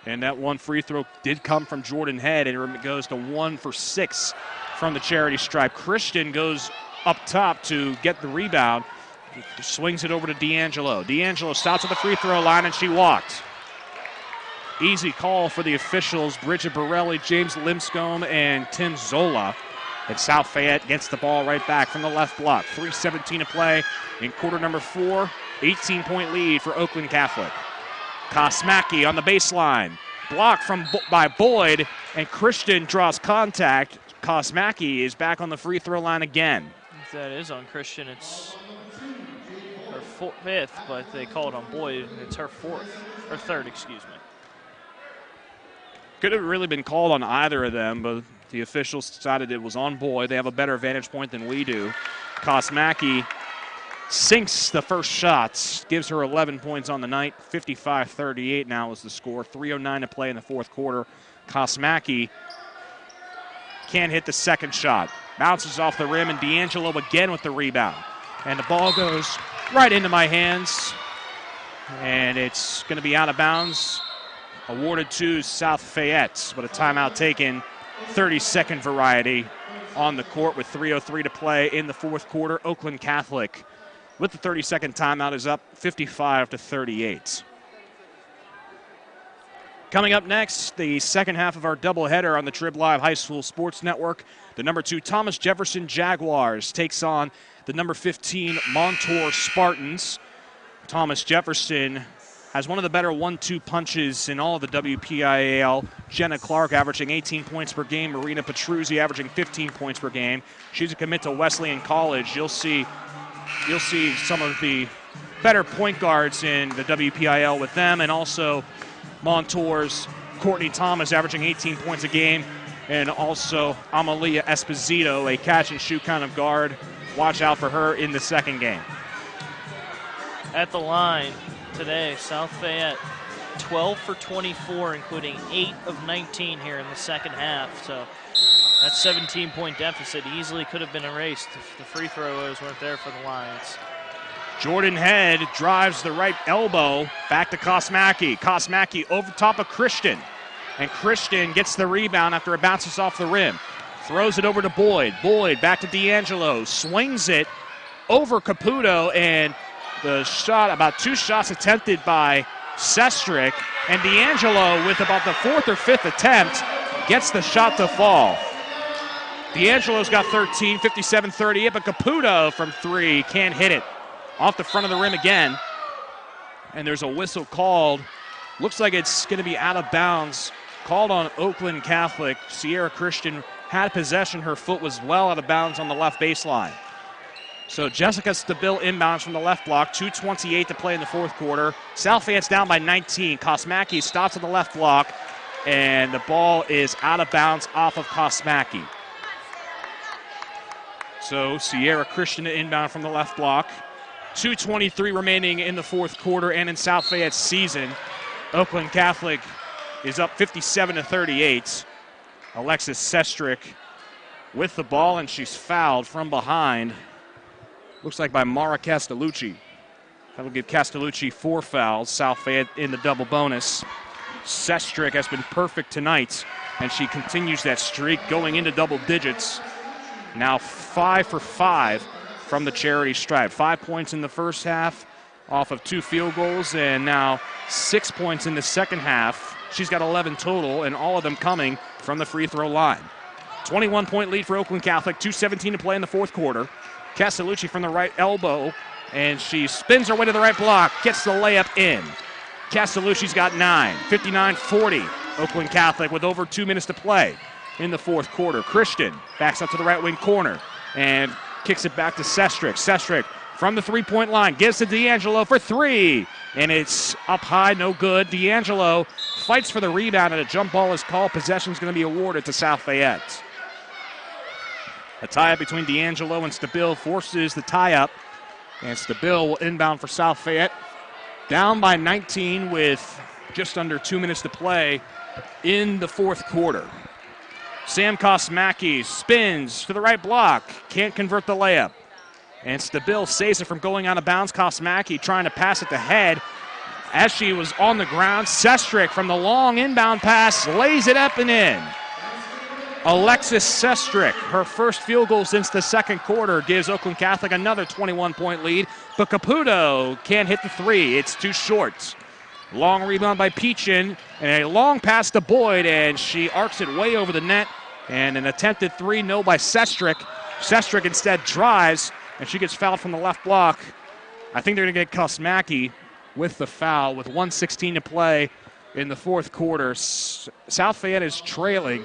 And that one free throw did come from Jordan Head, and it goes to 1 for 6 from the charity stripe. Christian goes up top to get the rebound. Swings it over to D'Angelo. D'Angelo stops at the free throw line, and she walked. Easy call for the officials, Bridget Borelli, James Limscomb, and Tim Zola. And South Fayette gets the ball right back from the left block. 3:17 to play in quarter number 4. 18-point lead for Oakland Catholic. Kosmacki on the baseline. Blocked by Boyd, and Christian draws contact. Kosmacki is back on the free throw line again. That is on Christian. It's her fifth, but they call it on Boyd. It's her third, excuse me. Could have really been called on either of them, but the officials decided it was on Boyd. They have a better vantage point than we do. Kosmacki sinks the first shots, gives her 11 points on the night. 55-38 now is the score. 3:09 to play in the fourth quarter. Kosmacki can't hit the second shot. Bounces off the rim, and D'Angelo again with the rebound. And the ball goes right into my hands, and it's going to be out of bounds. Awarded to South Fayette, but a timeout taken, 30-second variety on the court with 3:03 to play in the fourth quarter. Oakland Catholic, with the 30-second timeout, is up 55-38. Coming up next, the second half of our doubleheader on the Trib Live High School Sports Network. The number 2 Thomas Jefferson Jaguars takes on the number 15 Montour Spartans. Thomas Jefferson has one of the better 1-2 punches in all of the WPIAL. Jenna Clark averaging 18 points per game. Marina Petruzzi averaging 15 points per game. She's a commit to Wesleyan College. You'll see some of the better point guards in the WPIL with them, and also Montour's Courtney Thomas averaging 18 points a game, and also Amalia Esposito, a catch-and-shoot kind of guard. Watch out for her in the second game. At the line today, South Fayette 12 for 24, including 8 of 19 here in the second half. So that 17-point deficit easily could have been erased if the free throws weren't there for the Lions. Jordan Head drives the right elbow back to Kosmacki. Kosmacki over top of Christian. And Christian gets the rebound after it bounces off the rim. Throws it over to Boyd. Boyd back to D'Angelo. Swings it over Caputo, and the shot, about 2 shots attempted by Sestrick. And D'Angelo, with about the 4th or 5th attempt, gets the shot to fall. D'Angelo's got 13, 57-38, but Caputo from 3 can't hit it. Off the front of the rim again. And there's a whistle called. Looks like it's going to be out of bounds. Called on Oakland Catholic. Sierra Christian had possession. Her foot was well out of bounds on the left baseline. So Jessica Stabil inbounds from the left block. 2:28 to play in the fourth quarter. South Fayette's down by 19. Kosmacki stops on the left block, and the ball is out of bounds off of Kosmacki. So Sierra Christian inbound from the left block. 2:23 remaining in the fourth quarter and in South Fayette's season. Oakland Catholic is up 57-38. Alexis Sestrick with the ball, and she's fouled from behind. Looks like by Mara Castellucci. That'll give Castellucci 4 fouls. South Fayette in the double bonus. Sestrick has been perfect tonight, and she continues that streak going into double digits. Now 5 for 5 from the charity stripe. 5 points in the first half off of 2 field goals, and now 6 points in the second half. She's got 11 total, and all of them coming from the free throw line. 21-point lead for Oakland Catholic, 2:17 to play in the fourth quarter. Castellucci from the right elbow, and she spins her way to the right block, gets the layup in. Castellucci's got 9, 59-40. Oakland Catholic with over 2 minutes to play in the fourth quarter. Christian backs up to the right wing corner and kicks it back to Sestrick. Sestrick from the three-point line gives to D'Angelo for 3, and it's up high, no good. D'Angelo fights for the rebound, and a jump ball is called. Possession's going to be awarded to South Fayette. A tie-up between D'Angelo and Stabile forces the tie-up, and Stabile will inbound for South Fayette. Down by 19 with just under 2 minutes to play in the fourth quarter. Sam Kosmacki spins to the right block, can't convert the layup. And Stabile saves it from going out of bounds. Kosmacki trying to pass it to Head. As she was on the ground, Sestrick from the long inbound pass lays it up and in. Alexis Sestrick, her first field goal since the second quarter, gives Oakland Catholic another 21-point lead. But Caputo can't hit the 3. It's too short. Long rebound by Peachin, and a long pass to Boyd, and she arcs it way over the net. And an attempted 3, no by Sestrick. Sestrick instead drives, and she gets fouled from the left block. I think they're going to get Kosmacki with the foul with 1:16 to play in the fourth quarter. South Fayette is trailing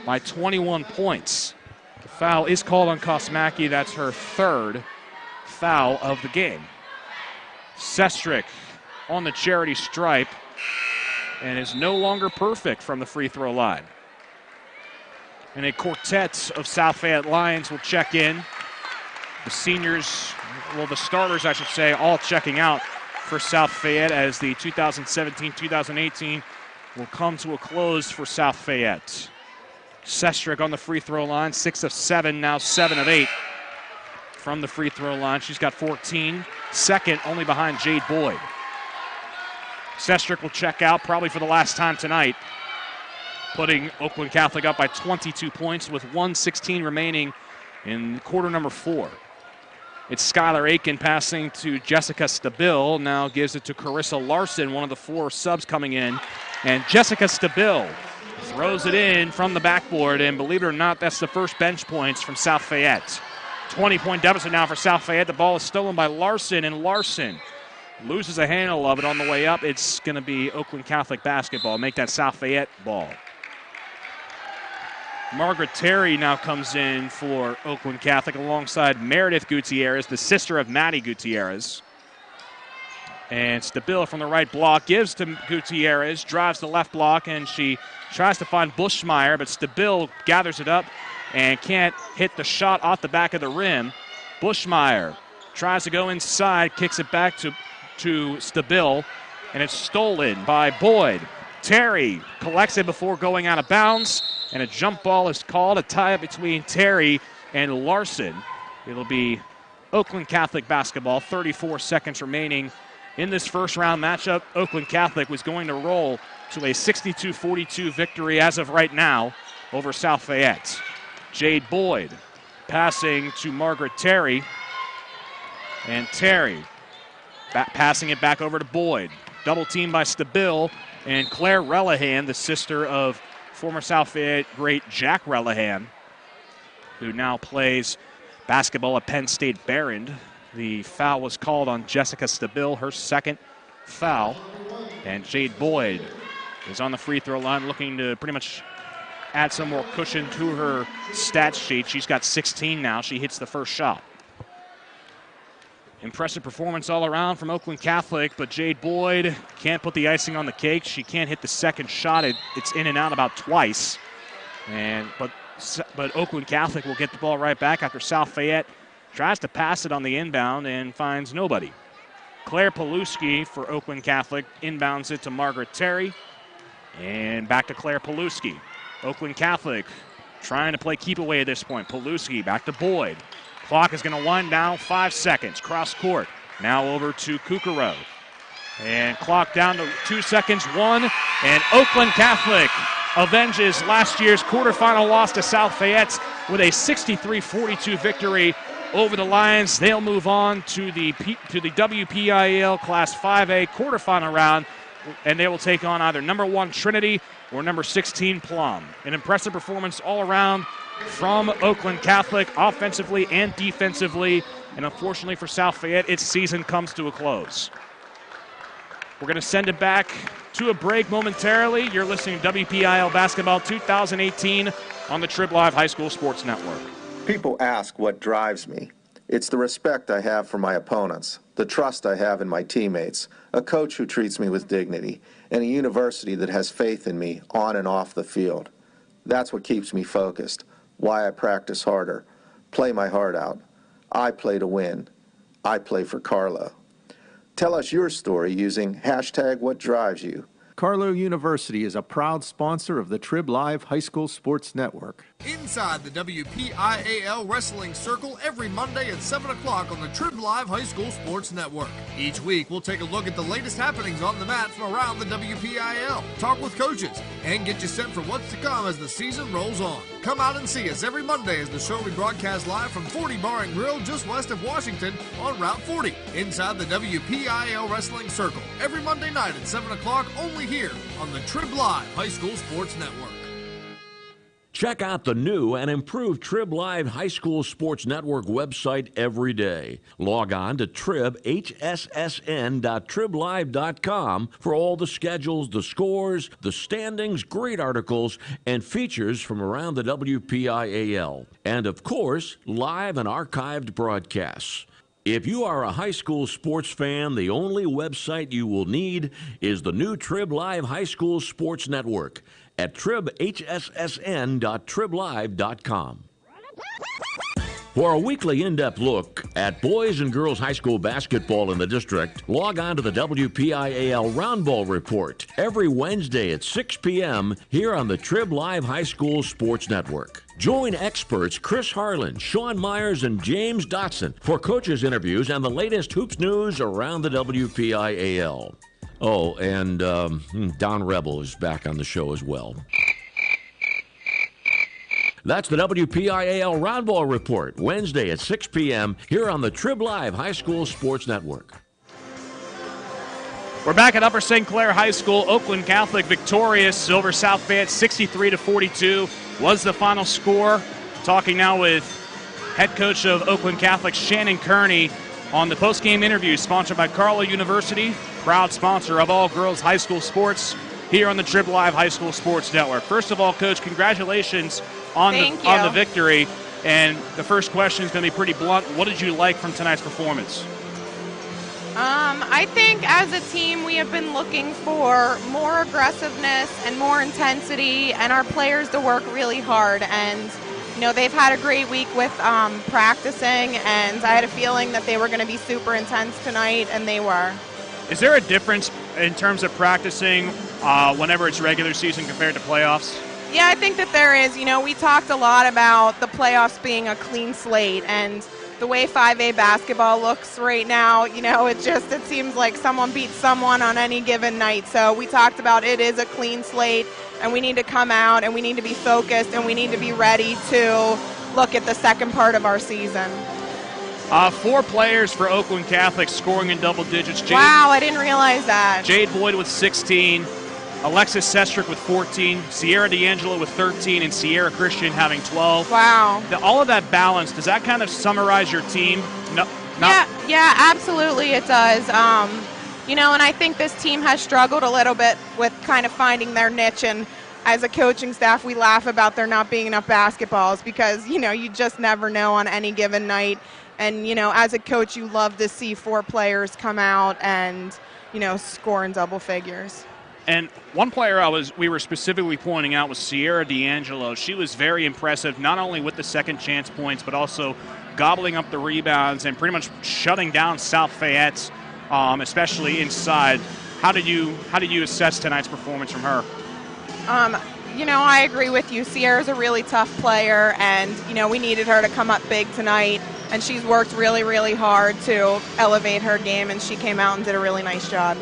by 21 points. The foul is called on Kosmacki. That's her third foul of the game. Sestrick on the charity stripe and is no longer perfect from the free throw line. And a quartet of South Fayette Lions will check in. The seniors, well, the starters, I should say, all checking out for South Fayette as the 2017-2018 will come to a close for South Fayette. Sestrick on the free throw line, 6 of 7, now 7 of 8 from the free throw line. She's got 14, second only behind Jade Boyd. Sestrick will check out probably for the last time tonight, putting Oakland Catholic up by 22 points with 1:16 remaining in quarter number 4. It's Skylar Aiken passing to Jessica Stabile, now gives it to Carissa Larson, one of the 4 subs coming in, and Jessica Stabile throws it in from the backboard, and believe it or not, that's the first bench points from South Fayette. 20-point deficit now for South Fayette. The ball is stolen by Larson, and Larson loses a handle of it on the way up. It's going to be Oakland Catholic basketball. Make that South Fayette ball. Margaret Terry now comes in for Oakland Catholic alongside Meredith Gutierrez, the sister of Maddie Gutierrez. And Stabile from the right block gives to Gutierrez, drives the left block, and she tries to find Bushmeyer, but Stabile gathers it up and can't hit the shot off the back of the rim. Bushmeyer tries to go inside, kicks it back to Stabile, and it's stolen by Boyd. Terry collects it before going out of bounds, and a jump ball is called, a tie-up between Terry and Larson. It'll be Oakland Catholic basketball, 34 seconds remaining in this first round matchup. Oakland Catholic was going to roll to a 62-42 victory as of right now over South Fayette. Jade Boyd passing to Margaret Terry, and Terry passing it back over to Boyd. Double team by Stabile, and Claire Relihan, the sister of former South Fayette great Jack Relihan, who now plays basketball at Penn State Behrend. The foul was called on Jessica Stabile, her second foul. And Jade Boyd is on the free throw line looking to pretty much add some more cushion to her stat sheet. She's got 16 now. She hits the first shot. Impressive performance all around from Oakland Catholic, but Jade Boyd can't put the icing on the cake. She can't hit the second shot. It's in and out about twice. But Oakland Catholic will get the ball right back after South Fayette tries to pass it on the inbound and finds nobody. Claire Paluski for Oakland Catholic inbounds it to Margaret Terry. And back to Claire Paluski. Oakland Catholic trying to play keep away at this point. Paluski back to Boyd. Clock is going to wind down, 5 seconds. Cross court. Now over to Kukaro. And clock down to 2 seconds, 1. And Oakland Catholic avenges last year's quarterfinal loss to South Fayette with a 63-42 victory over the Lions. They'll move on to the WPIAL Class 5A quarterfinal round, and they will take on either number 1 Trinity or number 16 Plum. An impressive performance all around from Oakland Catholic, offensively and defensively. And unfortunately for South Fayette, its season comes to a close. We're going to send it back to a break momentarily. You're listening to WPIAL Basketball 2018 on the Trib Live High School Sports Network. People ask what drives me. It's the respect I have for my opponents, the trust I have in my teammates, a coach who treats me with dignity, and a university that has faith in me on and off the field. That's what keeps me focused, why I practice harder, play my heart out. I play to win. I play for Carlo. Tell us your story using #WhatDrivesYou. Carlo University is a proud sponsor of the Trib Live High School Sports Network. Inside the WPIAL Wrestling Circle every Monday at 7 o'clock on the Trib Live High School Sports Network. Each week, we'll take a look at the latest happenings on the mat from around the WPIAL, talk with coaches, and get you set for what's to come as the season rolls on. Come out and see us every Monday as the show we broadcast live from 40 Bar and Grill just west of Washington on Route 40. Inside the WPIAL Wrestling Circle every Monday night at 7 o'clock only here on the Trib Live High School Sports Network. Check out the new and improved Trib Live High School Sports Network website every day. Log on to tribhssn.triblive.com for all the schedules, the scores, the standings, great articles, and features from around the WPIAL. And, of course, live and archived broadcasts. If you are a high school sports fan, the only website you will need is the new Trib Live High School Sports Network at tribhssn.triblive.com. For a weekly in-depth look at boys and girls high school basketball in the district, log on to the WPIAL Round Ball Report every Wednesday at 6 p.m. here on the Trib Live High School Sports Network. Join experts Chris Harlan, Sean Myers, and James Dotson for coaches' interviews and the latest hoops news around the WPIAL. Oh, and Don Rebel is back on the show as well. That's the WPIAL Round Ball Report, Wednesday at 6 p.m. here on the Trib Live High School Sports Network. We're back at Upper St. Clair High School. Oakland Catholic victorious over South Fayette, 63-42 was the final score. Talking now with head coach of Oakland Catholic, Shannon Kearney, on the post-game interview sponsored by Carlo University, proud sponsor of all girls high school sports here on the Trib Live High School Sports Network. First of all, Coach, congratulations on the victory. And the first question is going to be pretty blunt. What did you like from tonight's performance? I think as a team we have been looking for more aggressiveness and more intensity and our players to work really hard. And, you know, they've had a great week with practicing, and I had a feeling that they were going to be super intense tonight, and they were. Is there a difference in terms of practicing whenever it's regular season compared to playoffs? Yeah, I think that there is. You know, we talked a lot about the playoffs being a clean slate, and the way 5A basketball looks right now, you know, it seems like someone beats someone on any given night. So we talked about it is a clean slate, and we need to come out and we need to be focused and we need to be ready to look at the second part of our season. 4 players for Oakland Catholic scoring in double digits. Wow, I didn't realize that. Jade Boyd with 16, Alexis Sestrick with 14, Sierra D'Angelo with 13, and Sierra Christian having 12. Wow. All of that balance, does that kind of summarize your team? Yeah, absolutely it does. You know, and I think this team has struggled a little bit with kind of finding their niche, and as a coaching staff, we laugh about there not being enough basketballs because, you know, you just never know on any given night. And, you know, as a coach, you love to see 4 players come out and, you know, score in double figures. And one player we were specifically pointing out was Sierra D'Angelo. She was very impressive, not only with the second chance points, but also gobbling up the rebounds and pretty much shutting down South Fayette, especially inside. How did you assess tonight's performance from her? You know, I agree with you. Sierra's a really tough player, and, you know, we needed her to come up big tonight, and she's worked really, really hard to elevate her game, and she came out and did a really nice job.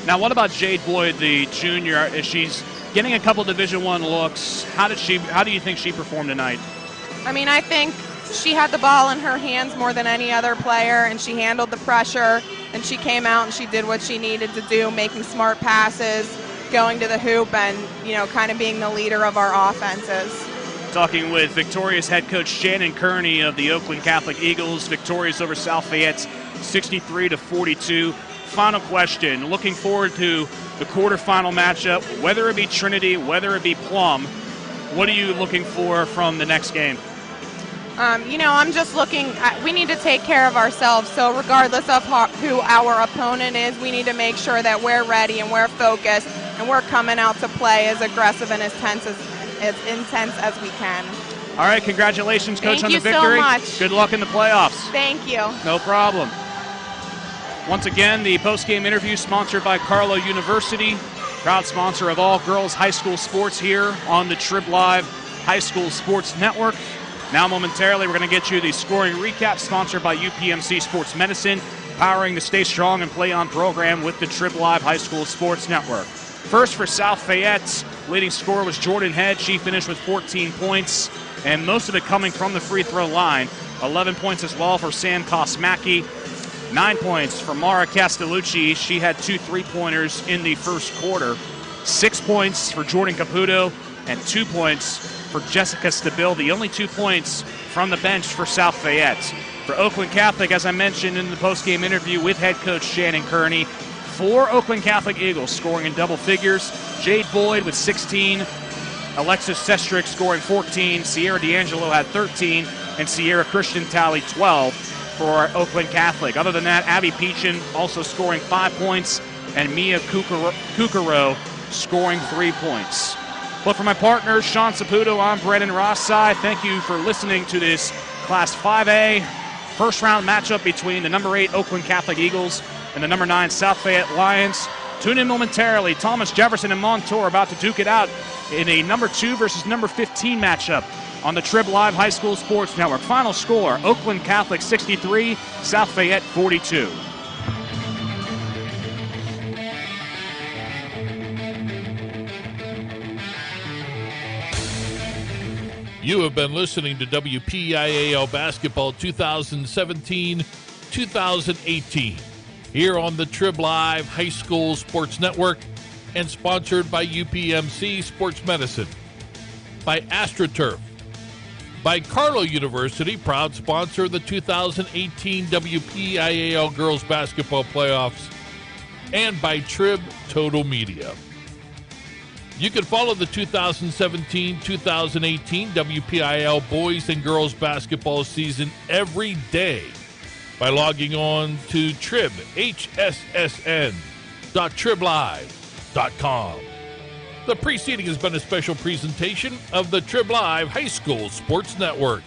Now, what about Jade Boyd, the junior? She's getting a couple Division I looks. How do you think she performed tonight? I mean, I think she had the ball in her hands more than any other player, and she handled the pressure, and she came out and she did what she needed to do, making smart passes, going to the hoop, and, you know, kind of being the leader of our offenses. talking with victorious head coach Shannon Kearney of the Oakland Catholic Eagles, victorious over South Fayette 63-42. Final question, looking forward to the quarterfinal matchup, whether it be Trinity, whether it be Plum, what are you looking for from the next game? I'm just looking, we need to take care of ourselves. So regardless of who our opponent is, we need to make sure that we're ready and we're focused and we're coming out to play as aggressive and as intense as we can. All right, congratulations, Coach, on the victory. Thank you so much. Good luck in the playoffs. Thank you. No problem. Once again, the post-game interview sponsored by Carlow University, proud sponsor of all girls high school sports here on the Trib Live High School Sports Network. Now momentarily, we're going to get you the scoring recap sponsored by UPMC Sports Medicine, powering the Stay Strong and Play On program with the Trib Live High School Sports Network. First for South Fayette, leading scorer was Jordan Head. She finished with 14 points, and most of it coming from the free throw line. 11 points as well for Sam Kosmacki. 9 points for Mara Castellucci. She had 2 3-pointers in the first quarter. 6 points for Jordan Caputo and 2 points for Jessica Stabil. The only 2 points from the bench for South Fayette. For Oakland Catholic, as I mentioned in the postgame interview with head coach Shannon Kearney, 4 Oakland Catholic Eagles scoring in double figures. Jade Boyd with 16, Alexis Sestrick scoring 14, Sierra D'Angelo had 13, and Sierra Christian tallied 12 for Oakland Catholic. Other than that, Abby Peachin also scoring 5 points, and Mia Kukaro scoring 3 points. But for my partner, Sean Saputo, I'm Brandon Rossi. Thank you for listening to this Class 5A first round matchup between the number 8 Oakland Catholic Eagles and the number 9 South Fayette Lions. Tune in momentarily. Thomas Jefferson and Montour about to duke it out in a number 2 versus number 15 matchup on the Trib Live High School Sports Network. Final score, Oakland Catholic 63, South Fayette 42. You have been listening to WPIAL Basketball 2017-2018 here on the Trib Live High School Sports Network and sponsored by UPMC Sports Medicine, by AstroTurf, by Carlow University, proud sponsor of the 2018 WPIAL Girls Basketball Playoffs, and by Trib Total Media. You can follow the 2017-2018 WPIAL Boys and Girls Basketball season every day by logging on to tribhssn.triblive.com. The preceding has been a special presentation of the Trib Live High School Sports Network.